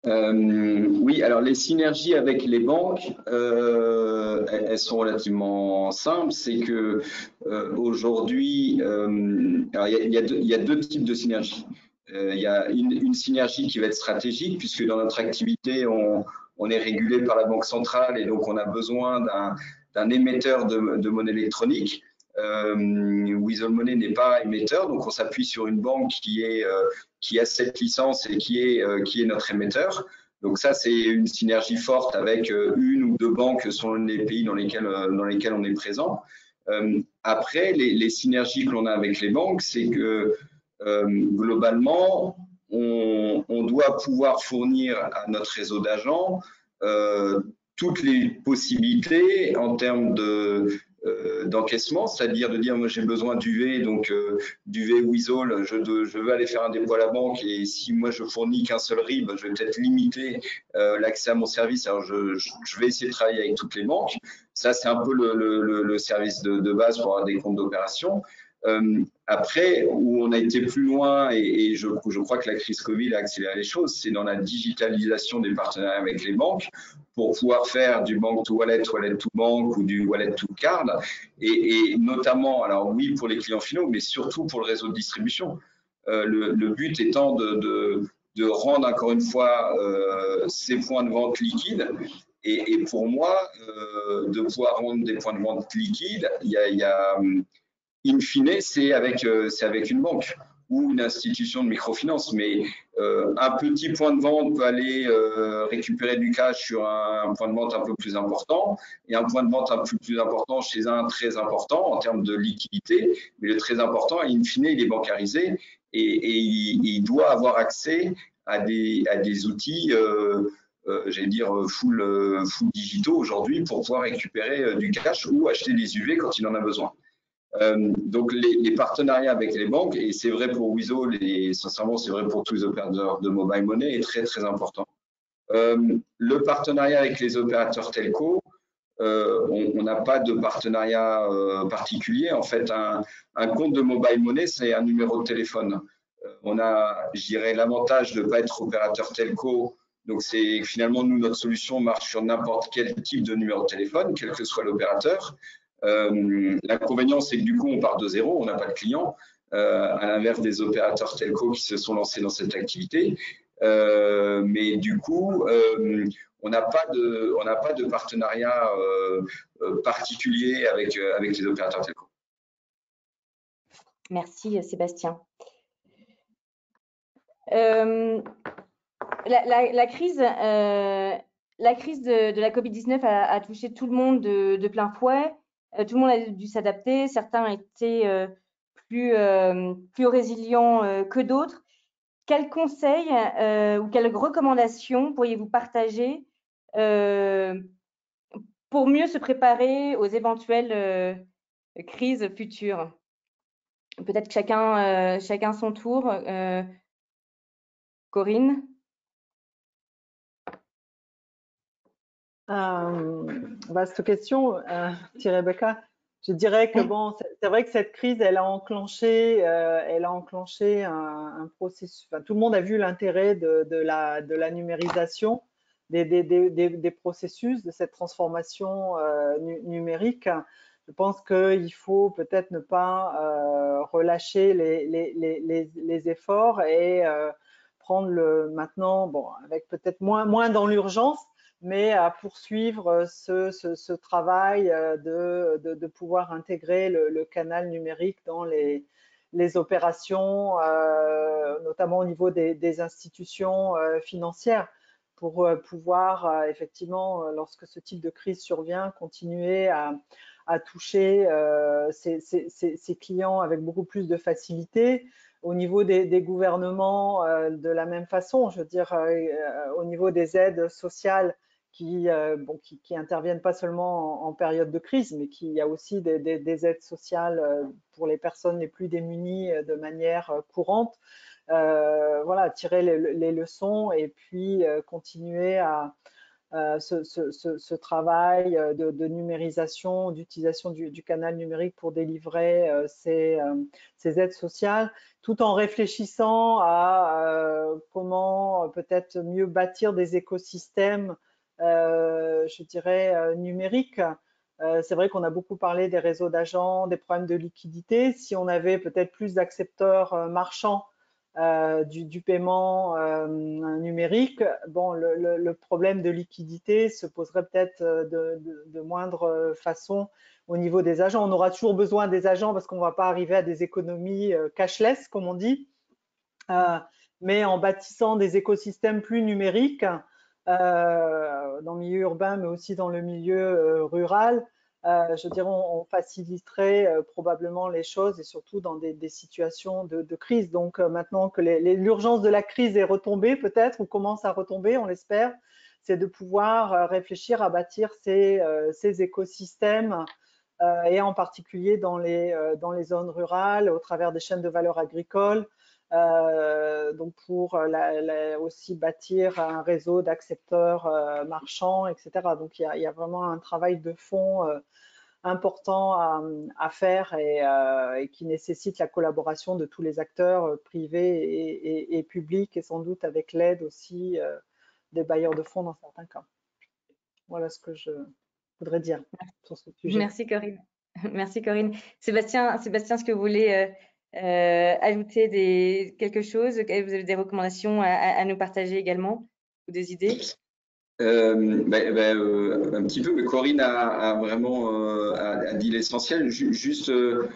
Oui, alors les synergies avec les banques, elles sont relativement simples. C'est que aujourd'hui, alors il y a deux types de synergies. Il y a une synergie qui va être stratégique, puisque dans notre activité, on est régulé par la Banque centrale et donc on a besoin d'un émetteur de monnaie électronique. Weasel Money n'est pas émetteur, donc on s'appuie sur une banque qui a cette licence et qui est notre émetteur. Donc ça, c'est une synergie forte avec une ou deux banques selon les pays dans lesquels on est présent. Après, les synergies que l'on a avec les banques, c'est que globalement, on doit pouvoir fournir à notre réseau d'agents toutes les possibilités en termes d'encaissement, c'est-à-dire de dire moi j'ai besoin d'UV, donc d'UV Weasel, je veux aller faire un dépôt à la banque et si moi je fournis qu'un seul RIB, je vais peut-être limiter l'accès à mon service. Alors je vais essayer de travailler avec toutes les banques. Ça c'est un peu le service de base pour avoir des comptes d'opération. Après, où on a été plus loin, et je crois que la crise Covid a accéléré les choses, c'est dans la digitalisation des partenariats avec les banques pour pouvoir faire du bank to wallet, wallet to bank ou du wallet to card, et notamment, alors oui pour les clients finaux, mais surtout pour le réseau de distribution. Le but étant de rendre encore une fois ces points de vente liquides. Et pour moi, de pouvoir rendre des points de vente liquides, il y a in fine, c'est avec une banque ou une institution de microfinance. Mais un petit point de vente peut aller récupérer du cash sur un point de vente un peu plus important et un point de vente un peu plus important chez un très important en termes de liquidité. Mais le très important, in fine, il est bancarisé et il doit avoir accès à des outils j'allais dire full digitaux aujourd'hui pour pouvoir récupérer du cash ou acheter des UV quand il en a besoin. Donc les partenariats avec les banques, et c'est vrai pour Weasel et sincèrement c'est vrai pour tous les opérateurs de mobile money, est très très important. Le partenariat avec les opérateurs telco, on n'a pas de partenariat particulier. En fait, un compte de mobile money, c'est un numéro de téléphone. On a, je dirais, l'avantage de ne pas être opérateur telco. Donc, c'est finalement, nous, notre solution marche sur n'importe quel type de numéro de téléphone, quel que soit l'opérateur. L'inconvénient, c'est que du coup, on part de zéro, on n'a pas de client, à l'inverse des opérateurs telco qui se sont lancés dans cette activité. Mais du coup, on n'a pas de partenariat particulier avec les opérateurs telco. Merci Sébastien. La crise de la Covid-19 a touché tout le monde de plein fouet. Tout le monde a dû s'adapter. Certains étaient plus résilients que d'autres. Quels conseils ou quelles recommandations pourriez-vous partager pour mieux se préparer aux éventuelles crises futures? Peut-être chacun son tour. Corinne? Vaste question, Rebecca. Je dirais que bon, c'est vrai que cette crise, elle a enclenché un processus. Enfin, tout le monde a vu l'intérêt de la numérisation des processus, de cette transformation numérique. Je pense qu'il faut peut-être ne pas relâcher les efforts et prendre maintenant, bon, avec peut-être moins dans l'urgence, mais à poursuivre ce travail de pouvoir intégrer le canal numérique dans les opérations, notamment au niveau des institutions financières, pour pouvoir effectivement, lorsque ce type de crise survient, continuer à toucher ces clients avec beaucoup plus de facilité. Au niveau des gouvernements, de la même façon, je veux dire, au niveau des aides sociales, qui interviennent pas seulement en période de crise, mais qu'il y a aussi des aides sociales pour les personnes les plus démunies de manière courante. Voilà, tirer les leçons et puis continuer à ce travail de numérisation, d'utilisation du canal numérique pour délivrer ces aides sociales, tout en réfléchissant à comment peut-être mieux bâtir des écosystèmes, je dirais, numériques. C'est vrai qu'on a beaucoup parlé des réseaux d'agents, des problèmes de liquidité. Si on avait peut-être plus d'accepteurs marchands du paiement numérique, bon, le problème de liquidité se poserait peut-être de moindre façon au niveau des agents. On aura toujours besoin des agents parce qu'on ne va pas arriver à des économies cashless, comme on dit, mais en bâtissant des écosystèmes plus numériques dans le milieu urbain, mais aussi dans le milieu rural, je dirais, on faciliterait probablement les choses et surtout dans des situations de crise. Donc maintenant que l'urgence de la crise est retombée peut-être ou commence à retomber, on l'espère, c'est de pouvoir réfléchir à bâtir ces écosystèmes et en particulier dans les zones rurales au travers des chaînes de valeur agricoles. Donc pour aussi bâtir un réseau d'accepteurs marchands, etc. Donc il y a vraiment un travail de fond important à faire et qui nécessite la collaboration de tous les acteurs privés et publics et sans doute avec l'aide aussi des bailleurs de fonds dans certains cas. Voilà ce que je voudrais dire sur ce sujet. Merci Corinne. Merci Corinne. Sébastien, est-ce que vous voulez ajouter quelque chose? Vous avez des recommandations à nous partager également ou des idées? Un petit peu, mais Corinne a vraiment a dit l'essentiel. Juste ce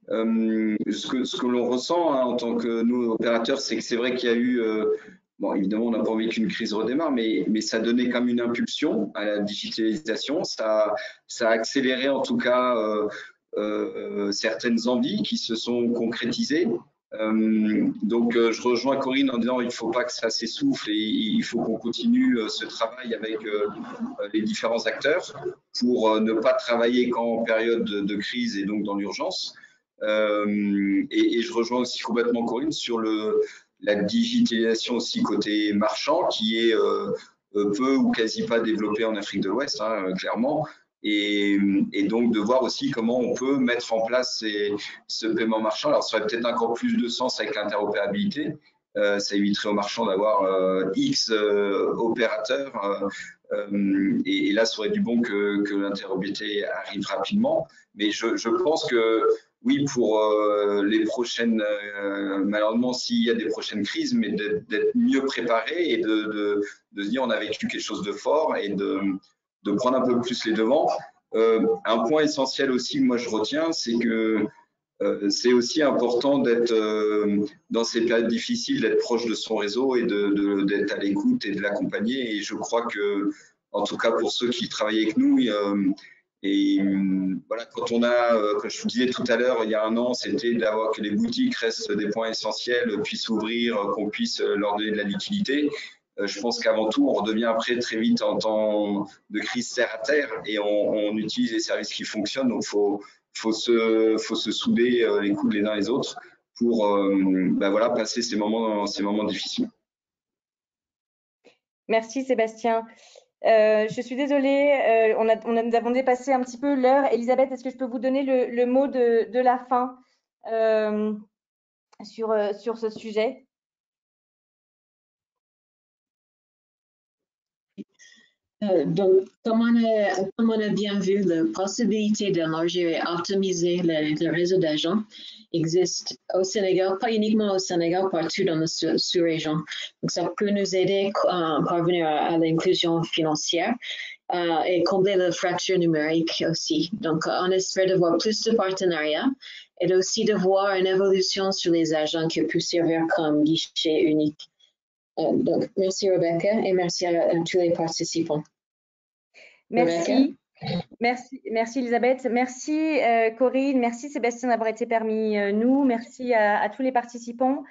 que l'on ressent en tant que nous opérateurs, c'est que c'est vrai qu'il y a eu, bon évidemment on n'a pas envie qu'une crise redémarre, mais ça donnait comme une impulsion à la digitalisation. Ça a accéléré en tout cas certaines envies qui se sont concrétisées. Donc je rejoins Corinne en disant il ne faut pas que ça s'essouffle et il faut qu'on continue ce travail avec les différents acteurs pour ne pas travailler qu'en période de crise et donc dans l'urgence. Et je rejoins aussi complètement Corinne sur la digitalisation aussi côté marchand qui est peu ou quasi pas développée en Afrique de l'Ouest, hein, clairement. Et donc de voir aussi comment on peut mettre en place ce paiement marchand. Alors ça aurait peut-être encore plus de sens avec l'interopérabilité. Ça éviterait aux marchands d'avoir X opérateurs. Et là, ça aurait du bon que l'interopérabilité arrive rapidement. Mais je pense que oui, pour les prochaines, malheureusement, s'il y a des prochaines crises, mais d'être mieux préparé et de se dire on a vécu quelque chose de fort et de prendre un peu plus les devants. Un point essentiel aussi, moi je retiens, c'est que c'est aussi important d'être dans ces périodes difficiles, d'être proche de son réseau et d'être à l'écoute et de l'accompagner. Et je crois que, en tout cas pour ceux qui travaillent avec nous, et voilà, quand on a, comme je vous disais tout à l'heure, il y a un an, c'était d'avoir que les boutiques restent des points essentiels, puissent ouvrir, qu'on puisse leur donner de la liquidité. Je pense qu'avant tout, on redevient après très vite en temps de crise terre à terre et on utilise les services qui fonctionnent. Donc, faut se souder les coudes les uns les autres pour voilà, passer ces moments difficiles. Merci Sébastien. Je suis désolée, nous avons dépassé un petit peu l'heure. Elisabeth, est-ce que je peux vous donner le mot de la fin sur ce sujet? Donc, comme on a bien vu, la possibilité d'élargir et optimiser le réseau d'agents existe au Sénégal, pas uniquement au Sénégal, partout dans la sous-région. Donc, ça peut nous aider à parvenir à l'inclusion financière et combler la fracture numérique aussi. Donc, on espère de voir plus de partenariats et aussi de voir une évolution sur les agents qui peuvent servir comme guichet unique. Donc, merci Rebecca et merci à tous les participants. Merci. Merci Elisabeth. Merci Corinne. Merci Sébastien d'avoir été parmi nous. Merci à tous les participants.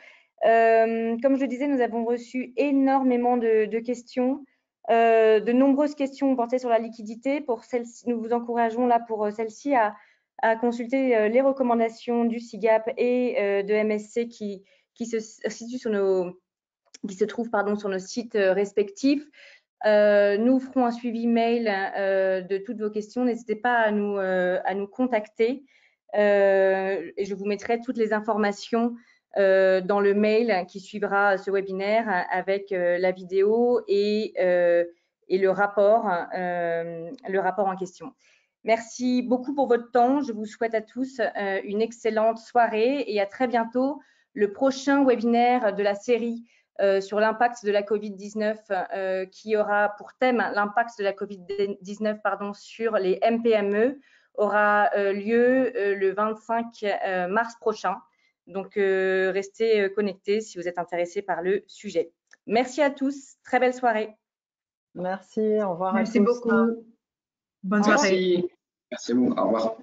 Comme je le disais, nous avons reçu énormément de questions. De nombreuses questions portées sur la liquidité. Pour celles-ci, nous vous encourageons là pour celles-ci à consulter les recommandations du SIGAP et de MSC qui se situent qui se trouvent sur nos sites respectifs. Nous ferons un suivi mail de toutes vos questions. N'hésitez pas à nous contacter et je vous mettrai toutes les informations dans le mail qui suivra ce webinaire avec la vidéo et le rapport en question. Merci beaucoup pour votre temps. Je vous souhaite à tous une excellente soirée et à très bientôt. Le prochain webinaire de la série sur l'impact de la Covid-19 qui aura pour thème l'impact de la Covid-19 sur les MPME aura lieu le 25 mars prochain. Donc, restez connectés si vous êtes intéressés par le sujet. Merci à tous. Très belle soirée. Merci. Au revoir à tous. Merci beaucoup. Bonne soirée. Merci. Merci beaucoup. Au revoir.